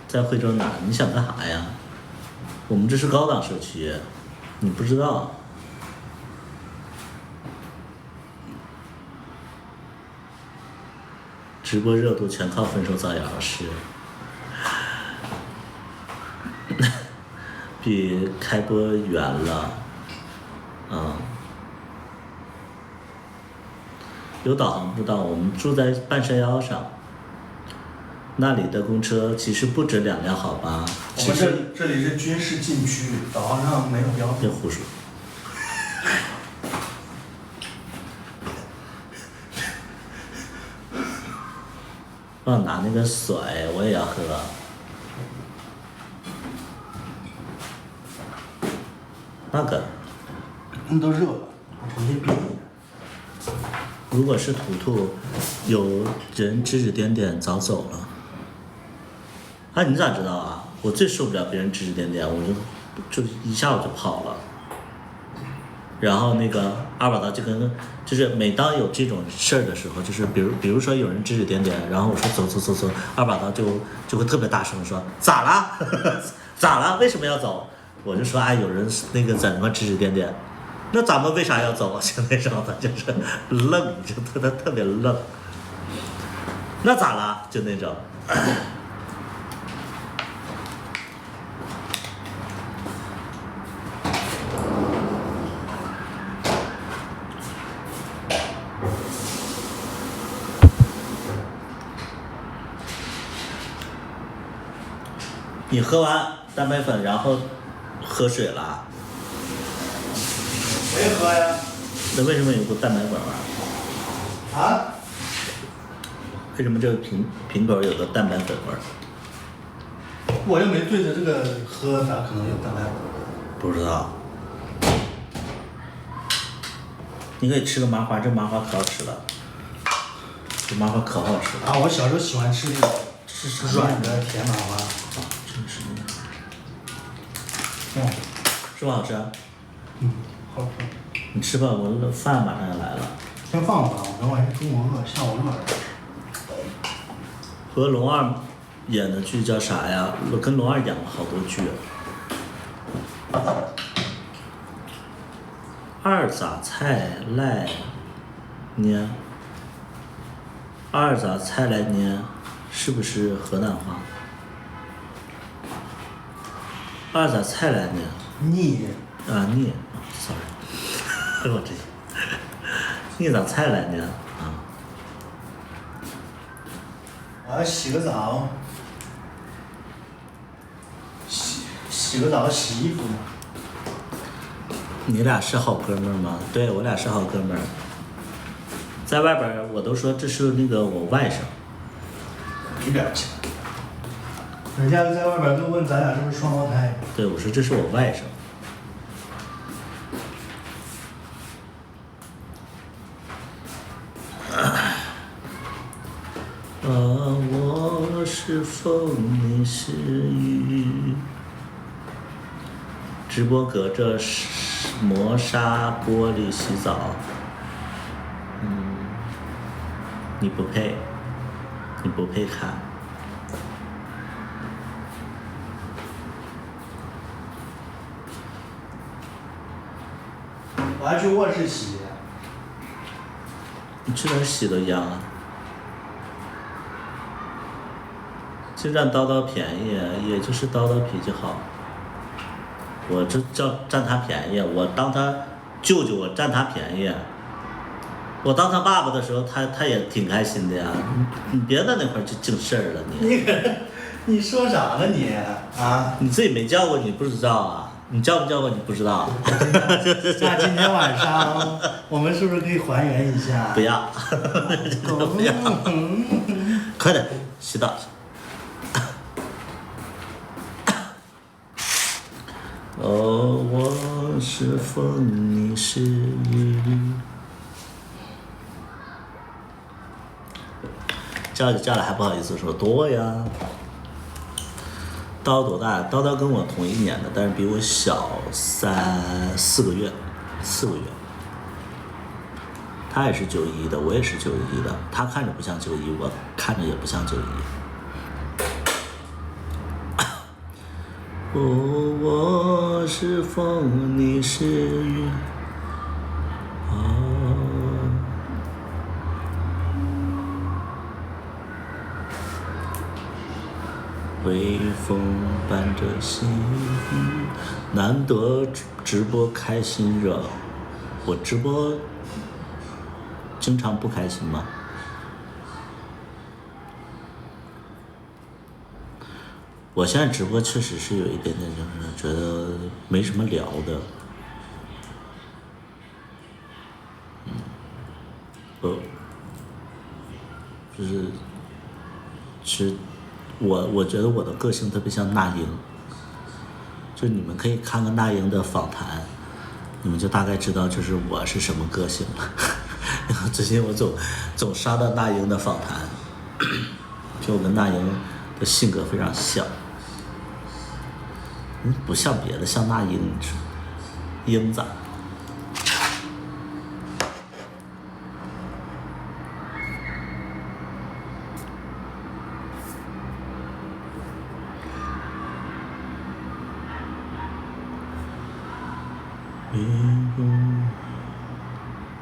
在惠州哪儿？你想干啥呀？我们这是高档社区，你不知道。直播热度全靠分手造谣是，比开播远了，有导航不到，我们住在半山腰上，那里的公车其实不止2辆好吧？我们这里是军事禁区，导航上没有标别志。胡说。帮我拿那个水，我也要喝。那个，都热了，我重新冰一下。如果是图图，有人指指点点早走了。啊，你咋知道啊？我最受不了别人指指点点，我就一下我就跑了。然后那个二宝刀就是每当有这种事儿的时候，就是比如说有人指指点点，然后我说走，二宝刀就会特别大声说咋了咋了？为什么要走？我就说有人那个在那块指指点点，那咱们为啥要走？就那种的，就是愣，就特别愣。那咋了？就那种。你喝完蛋白粉，然后喝水了？没喝呀。那为什么有股蛋白粉味儿？啊？为什么这个瓶口有个蛋白粉味儿？我又没对着这个喝，咋可能有蛋白粉？不知道。你可以吃个麻花，这麻花可好吃了。这麻花可好吃了。啊，我小时候喜欢吃那个软的甜麻花。真是那哦，是不是好吃？好吃。你吃吧，我饭马上要来了。先放吧，我等会儿中午饿，下午饿了。和龙二演的剧叫啥呀？我跟龙二演了好多剧。二杂菜来呢？二杂菜来呢？是不是河南话？二杂菜来呢？腻。啊腻 ，sorry， 我这你咋菜来呢？啊。我要洗个澡。洗个澡，洗衣服呢。你俩是好哥们儿吗？对，我俩是好哥们儿。在外边儿我都说这是那个我外甥。一边去。人家在外边都问咱俩是不是双胞胎。对，我说这是我外甥。我是风，你是雨。直播隔着磨砂玻璃洗澡，你不配，你不配看。我还去卧室洗。你去哪儿洗都一样啊。就占叨叨便宜，也就是叨叨脾气好。我这叫占他便宜，我当他舅舅，我占他便宜。我当他爸爸的时候，他也挺开心的呀。你别在那块儿就净事儿了你。你说啥呢你啊？你自己没叫过，你不知道啊？你叫没叫过，你不知道。那今天晚上我们是不是可以还原一下？不要，不要，快点洗澡去。我是风，你是雨。叫就叫了，还不好意思说多呀。叨多大？叨叨跟我同一年的，但是比我小4个月，4个月。他也是91的，我也是91的，他看着不像91，我看着也不像91。我是风，你是雨。微风伴着心，难得直播开心热。我直播经常不开心吗？我现在直播确实是有一点点，就是觉得没什么聊的。就是其实我觉得我的个性特别像那英，就你们可以看看那英的访谈，你们就大概知道就是我是什么个性了。然后最近我总刷到那英的访谈，就我跟那英的性格非常像，不像别的，像那英，英子。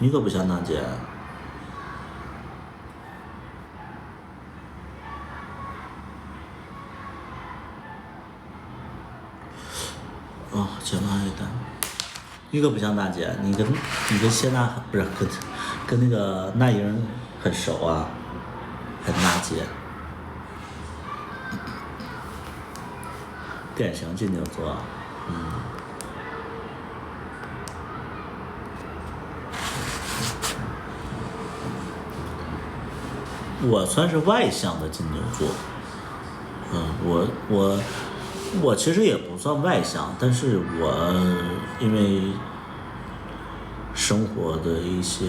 你可不像娜姐。哦，节目还有单。你可不像娜姐，你跟谢娜不是跟那个那英很熟啊，很娜姐。典型金牛座，我算是外向的金牛座，我其实也不算外向，但是我因为生活的一些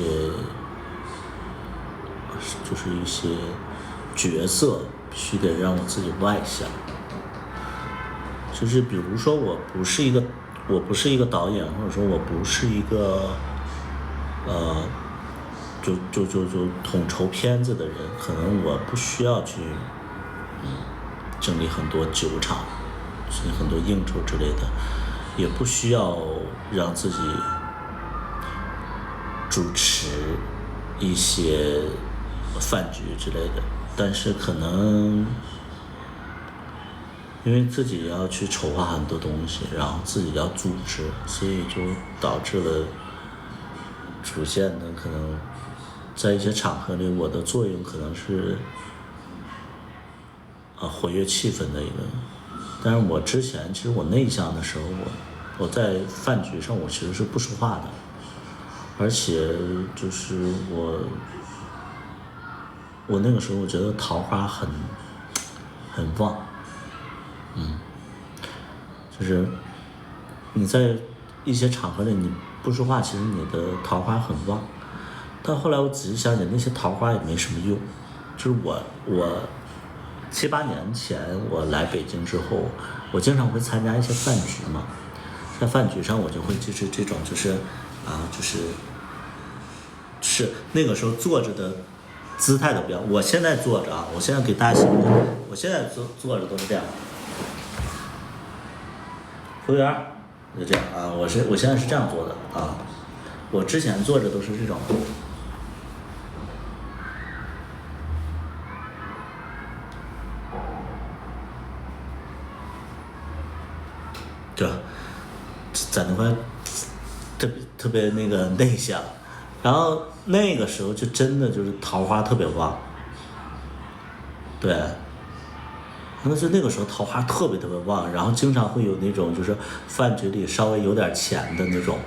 就是一些角色，必须得让我自己外向。就是比如说我不是一个导演，或者说我不是一个就统筹片子的人，可能我不需要去整理很多酒场，很多应酬之类的，也不需要让自己主持一些饭局之类的，但是可能因为自己要去筹划很多东西，然后自己要组织，所以就导致了逐渐的可能在一些场合里，我的作用可能是活跃气氛的一个。但是我之前其实我内向的时候，我在饭局上我其实是不说话的，而且就是我那个时候我觉得桃花很旺，就是你在一些场合里你不说话，其实你的桃花很旺。但后来我仔细想想，那些桃花也没什么用。就是我7、8年前我来北京之后，我经常会参加一些饭局嘛，在饭局上我就会就是这种就是那个时候坐着的姿态的不一样。我现在坐着啊，我现在给大家形容，我现在坐着都是这样。服务员，就这样啊，我现在是这样做的啊，我之前坐着都是这种。对，在那块特别那个内向，然后那个时候就真的就是桃花特别旺，对，那个时候桃花特别旺，然后经常会有那种就是饭局里稍微有点钱的那种，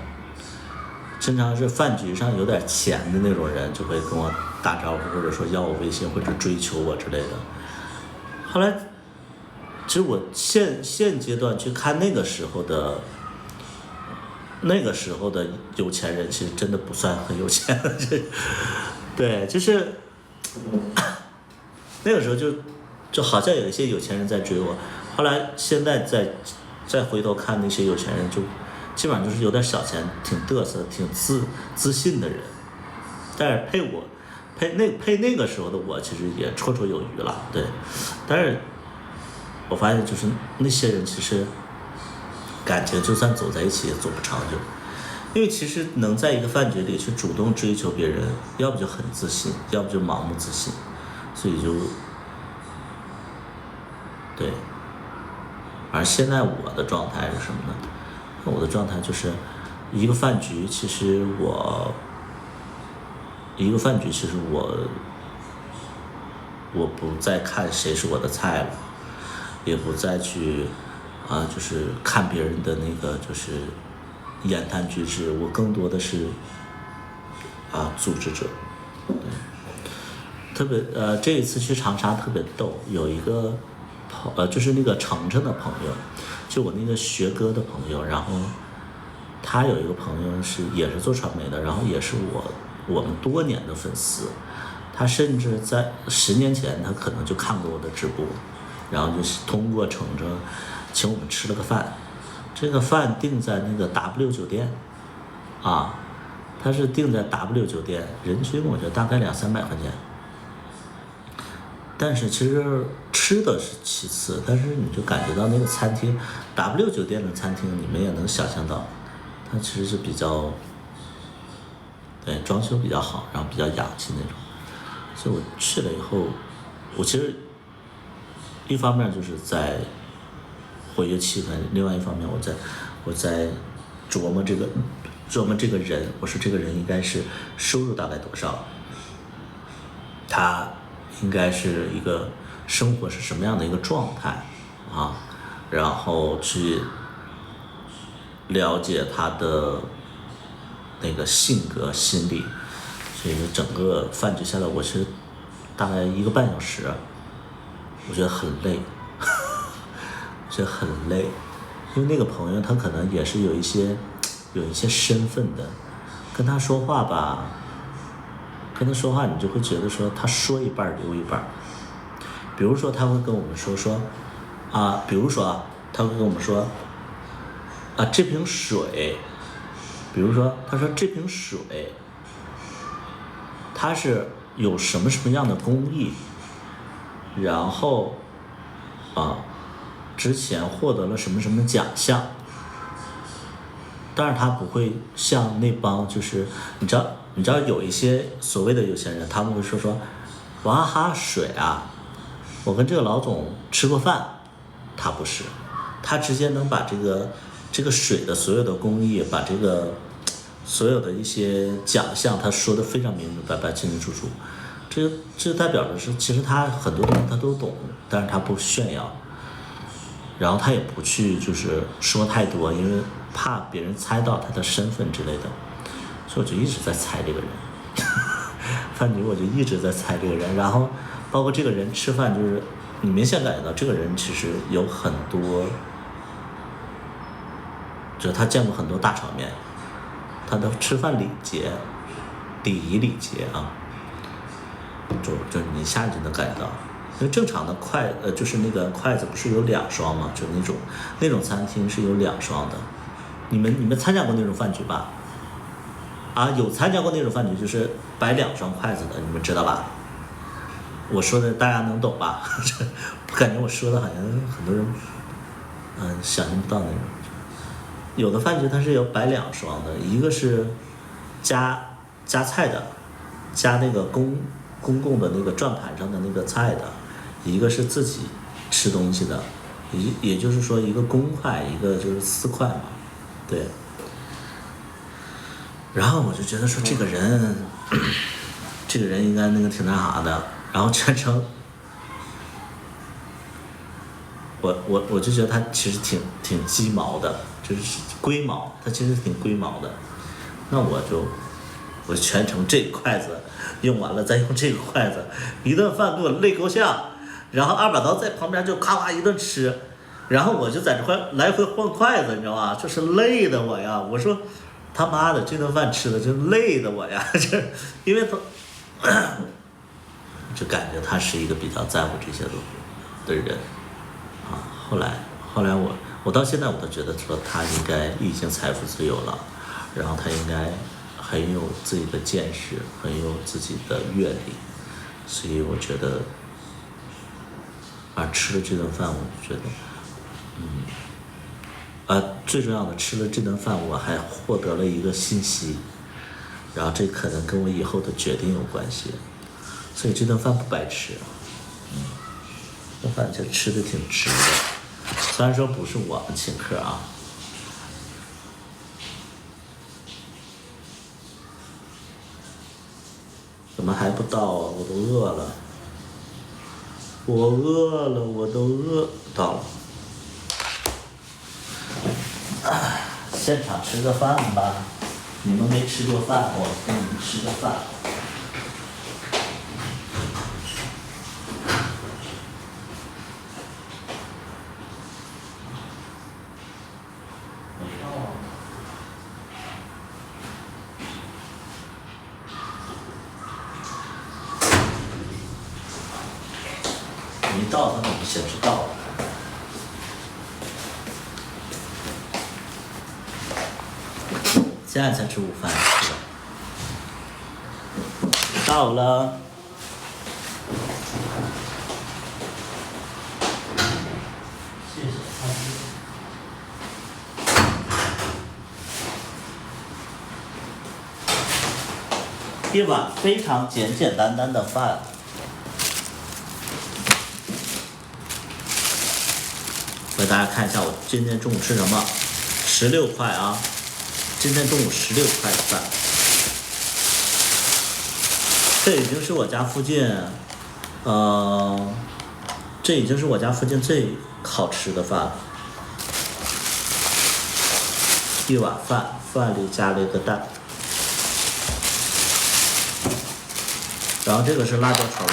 经常是饭局上有点钱的那种人就会跟我打招呼，或者说要我微信，或者追求我之类的。后来其实我现阶段去看那个时候的有钱人，其实真的不算很有钱。对，就是那个时候就好像有一些有钱人在追我。后来现在再回头看那些有钱人，就基本上就是有点小钱，挺嘚瑟、挺自信的人。但是配那个时候的我，其实也绰绰有余了，对。但是我发现就是那些人其实感情就算走在一起也走不长久，因为其实能在一个饭局里去主动追求别人，要不就很自信，要不就盲目自信，所以就对。而现在我的状态是什么呢？我的状态就是一个饭局，其实我不再看谁是我的菜了，也不再去就是看别人的那个就是言谈举止，我更多的是组织者。对，特别这一次去长沙特别逗，有一个就是那个程程的朋友，就我那个学歌的朋友，然后他有一个朋友也是做传媒的，然后也是我们多年的粉丝，他甚至在10年前他可能就看过我的直播，然后就是通过程程请我们吃了个饭，这个饭定在那个 W 酒店他是定在 W 酒店，人均我觉得大概200-300块钱。但是其实吃的是其次，但是你就感觉到那个餐厅 W 酒店的餐厅，你们也能想象到，它其实是比较对装修比较好，然后比较洋气那种。所以我去了以后，我其实一方面就是在活跃气氛，另外一方面我在琢磨这个人，我说这个人应该是收入大概多少，他应该是一个生活是什么样的一个状态然后去了解他的那个性格心理。所以整个饭局下来，我是大概1个半小时，我觉得很累，因为那个朋友他可能也是有一些身份的，跟他说话你就会觉得说他说一半留一半。比如说他会跟我们说他会跟我们说这瓶水，比如说他说这瓶水它是有什么样的工艺，然后之前获得了什么奖项。但是他不会像那帮就是你知道有一些所谓的有钱人，他们会说娃哈哈水我跟这个老总吃过饭。他不是，他直接能把这个水的所有的工艺，把这个所有的一些奖项他说得非常明明白白清清楚楚。这代表的是其实他很多东西他都懂，但是他不炫耀，然后他也不去就是说太多，因为怕别人猜到他的身份之类的。所以我就一直在猜这个人饭局我就一直在猜这个人，然后包括这个人吃饭，就是你明显感觉到这个人其实有很多，就是他见过很多大场面，他的吃饭礼仪礼节就你一下就能感觉到。因为正常的就是那个筷子不是有2双吗？就那种餐厅是有2双的。你们参加过那种饭局吧？有参加过那种饭局，就是摆2双筷子的，你们知道吧？我说的大家能懂吧？我感觉我说的好像很多人想象不到那种。有的饭局它是有摆2双的，一个是加菜的，加那个公共的那个转盘上的那个菜的，一个是自己吃东西的，也就是说一个公筷，一个就是私筷嘛，对。然后我就觉得说这个人应该那个挺那啥的，然后全程我就觉得他其实挺鸡毛的，就是龟毛，他其实挺龟毛的。那我全程这筷子用完了再用这个筷子，一顿饭给我累够呛，然后2把刀在旁边就咔咔一顿吃，然后我就在这块来回换筷子，你知道吧？就是累的我呀，我说他妈的这顿饭吃的就累的我呀，因为他就感觉他是一个比较在乎这些的人后来我到现在我都觉得说他应该已经财富自由了，然后他应该很有自己的见识，很有自己的阅历，所以我觉得，吃了这顿饭，我就觉得，最重要的，吃了这顿饭，我还获得了一个信息，然后这可能跟我以后的决定有关系，所以这顿饭不白吃，这顿饭就吃的挺值的，虽然说不是我们请客啊。怎么还不到啊？我都饿了，我饿了，我都饿到了。现场吃个饭吧，你们没吃过饭，我跟你们吃个饭。没到，他怎么显示到了？现在才吃午饭，是吧？到了。谢谢阿姨。一碗非常简简单单的饭。给大家看一下我今天中午吃什么，16块啊！今天中午16块的饭，这已经是我家附近，这已经是我家附近最好吃的饭了。一碗饭，饭里加了一个蛋，然后这个是辣椒炒肉。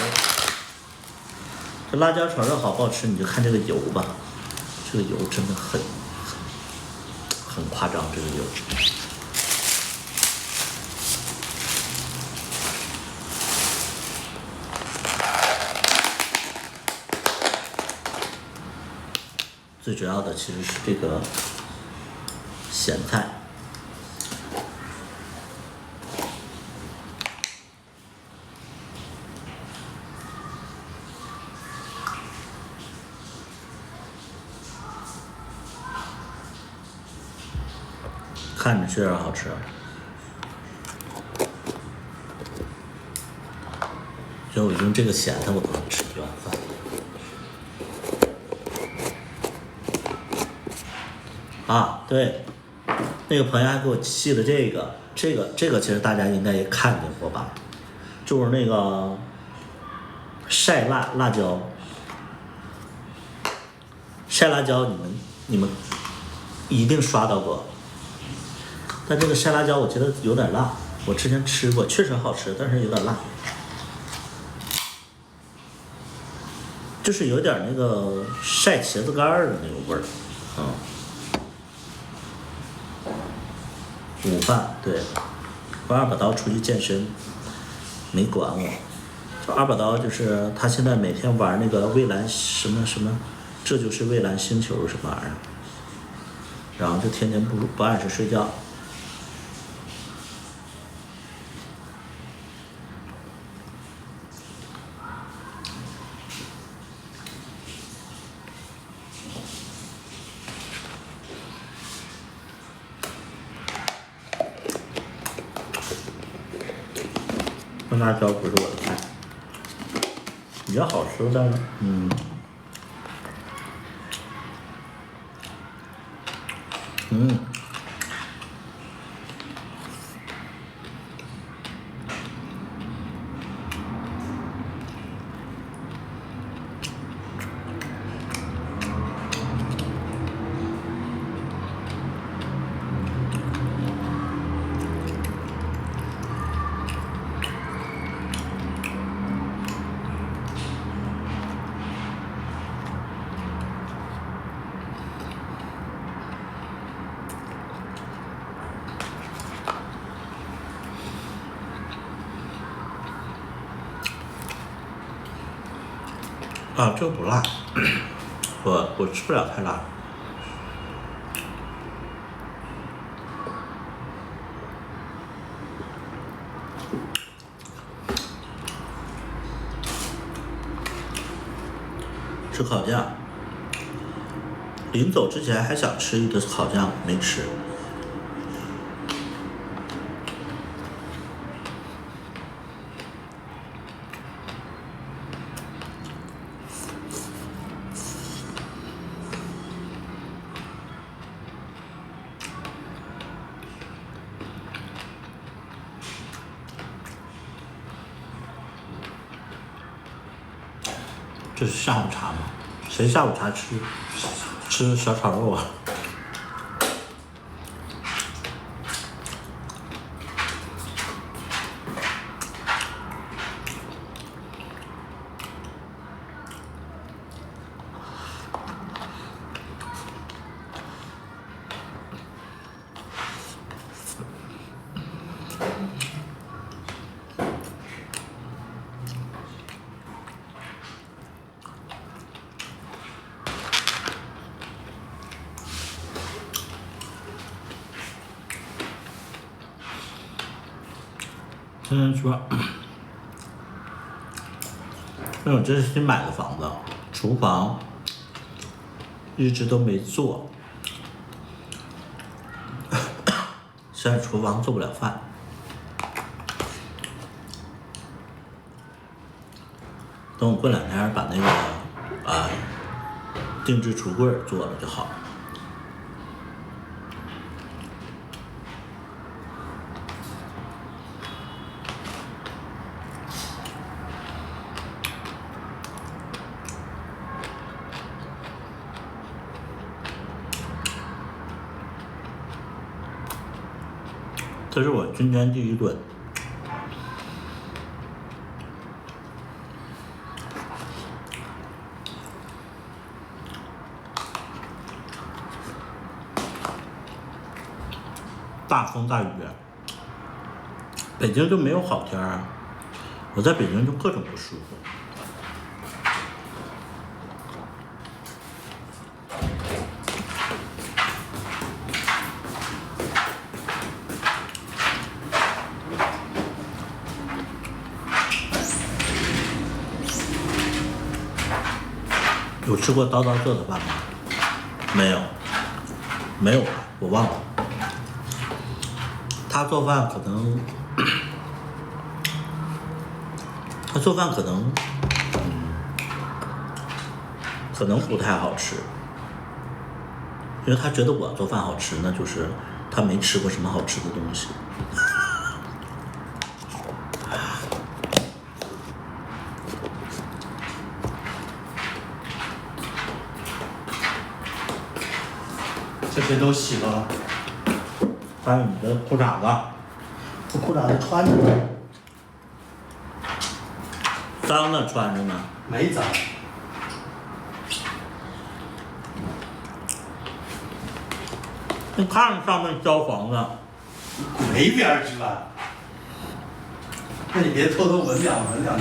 这辣椒炒肉好不好吃，你就看这个油吧。这个油真的很夸张，这个油。最主要的其实是这个咸菜。看着确实好吃，就我用这个咸的我都能吃一碗饭。对，那个朋友还给我寄了这个，其实大家应该也看见过吧，就是那个晒辣椒，晒辣椒你们一定刷到过。但这个晒辣椒我觉得有点辣，我之前吃过，确实好吃，但是有点辣，就是有点那个晒茄子干的那个味儿，午饭对，我二把刀出去健身，没管我，这二把刀就是他现在每天玩那个蔚蓝什么，这就是蔚蓝星球什么玩意儿，然后就天天不按时睡觉。辣椒不是我的菜，比较好吃，但是这不辣，我吃不了太辣。吃烤酱。临走之前还想吃一个烤酱，没吃。这是下午茶吗？谁下午茶吃小炒肉啊？现在说，因为我这是新买的房子，厨房一直都没做，现在厨房做不了饭。等我过2天把那个定制橱柜做了就好了。这是我今天第1顿，大风大雨，北京就没有好天啊！我在北京就各种不舒服。有吃过叨叨做的饭吗？没有，没有，我忘了。他做饭可能，可能不太好吃，因为他觉得我做饭好吃，那就是他没吃过什么好吃的东西。这些都洗了，还有你的裤衩子，这裤衩子穿着呢，脏的穿着呢。没脏。你看上面焦黄的，滚一边去吧。那你别偷偷闻两天。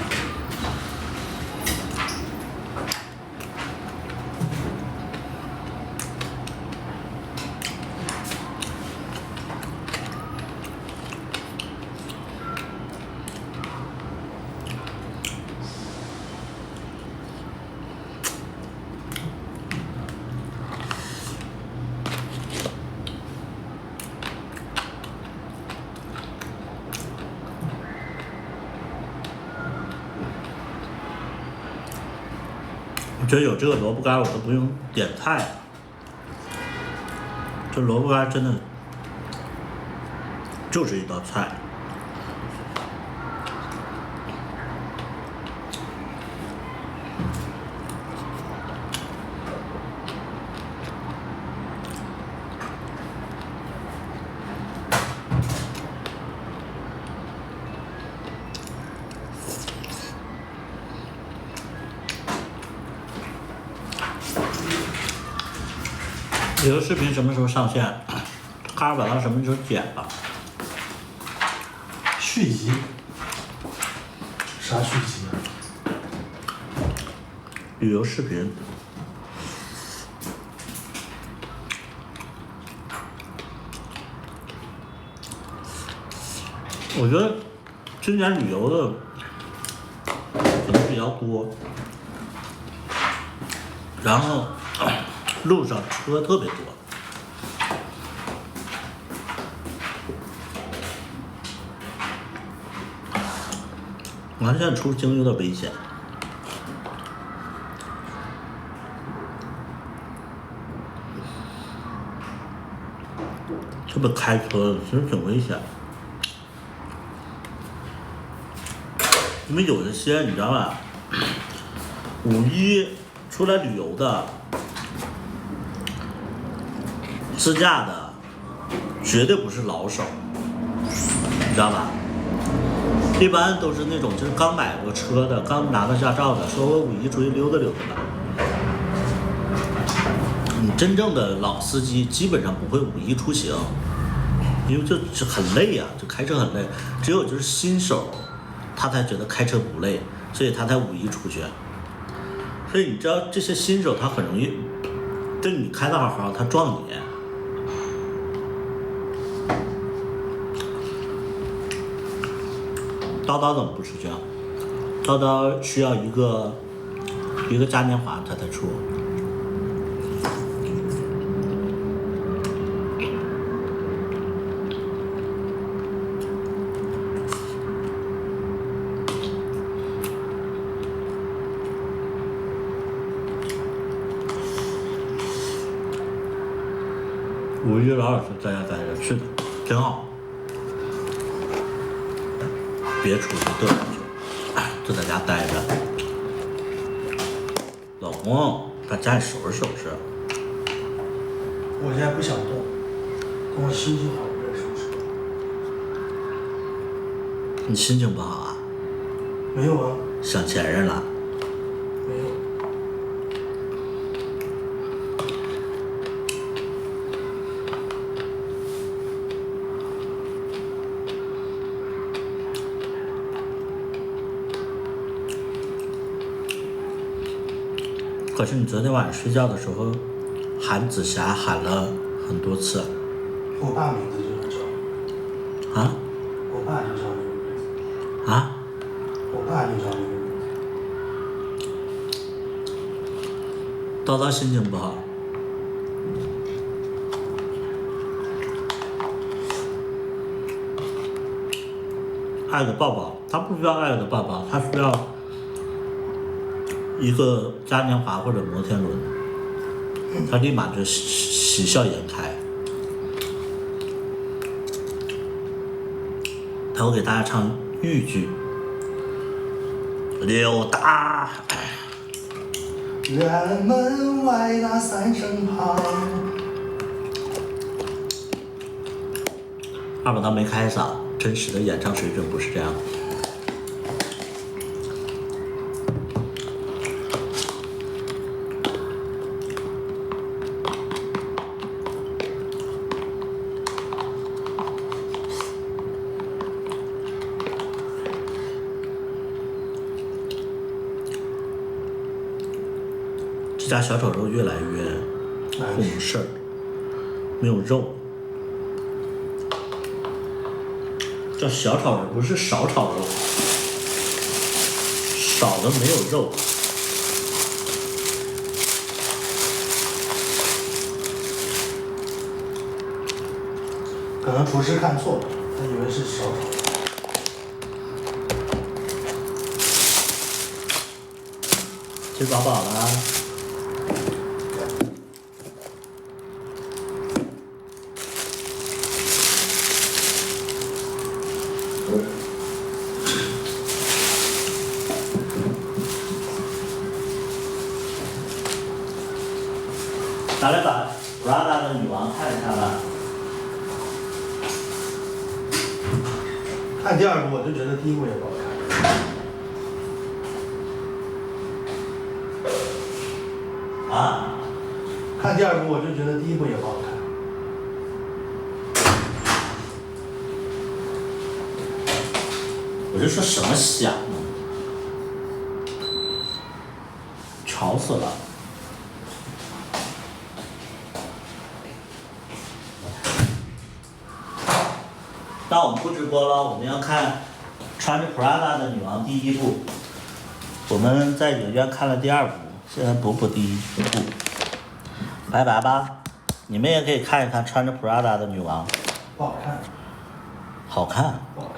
我觉得有这个萝卜干，我都不用点菜了。这萝卜干真的就是一道菜。你的视频什么时候上线？哈尔晚上什么时候剪吧？续集？啥续集啊？旅游视频。我觉得今年旅游的可能比较多，然后路上车特别多。我现在出京有点危险。这么开车其实挺危险，因为有一些你知道吧，5·1出来旅游的、自驾的，绝对不是老手，你知道吧？一般都是那种就是刚买过车的、刚拿到驾照的，说我5·1出去溜达溜达的。你真正的老司机基本上不会5·1出行，因为这很累啊，这开车很累。只有就是新手，他才觉得开车不累，所以他才5·1出去。所以你知道这些新手他很容易，就你开得好，他撞你。叨叨怎么不出去啊？叨叨需要一个嘉年华他才出。5·1老师在家待着，是的，挺好。别出去嘚瑟去，就在家待着。老公，把家里收拾收拾。我现在不想动，等我心情好我再收拾。你心情不好啊？没有啊。想前任了？没有。可是你昨天晚上睡觉的时候，喊紫霞喊了很多次。我爸名字就叫。啊？我爸就叫那个名字。啊？我爸就叫那个名字。叨叨心情不好。爱的抱抱，他不需要爱的抱抱，他需要一个嘉年华或者摩天轮，他立马就喜笑颜开。他会给大家唱豫剧。溜达。院门外那3声炮。二把刀没开嗓，真实的演唱水准不是这样。这家小炒肉越来越混事儿，没有肉。叫小炒肉，不是少炒肉，少的没有肉。可能厨师看错了，他以为是少炒。吃饱饱了。咱来把布拉达的女王看一下吧。看第2部我就觉得第1部也不好看。啊？看第2部我就觉得第1部也不好看。我就说什么响呢？吵死了。那我们不直播了，我们要看穿着 Prada 的女王第1部。我们在影院看了第2部，现在补第一步，拜拜吧。你们也可以看一看穿着 Prada 的女王，不好看。好看。不好看。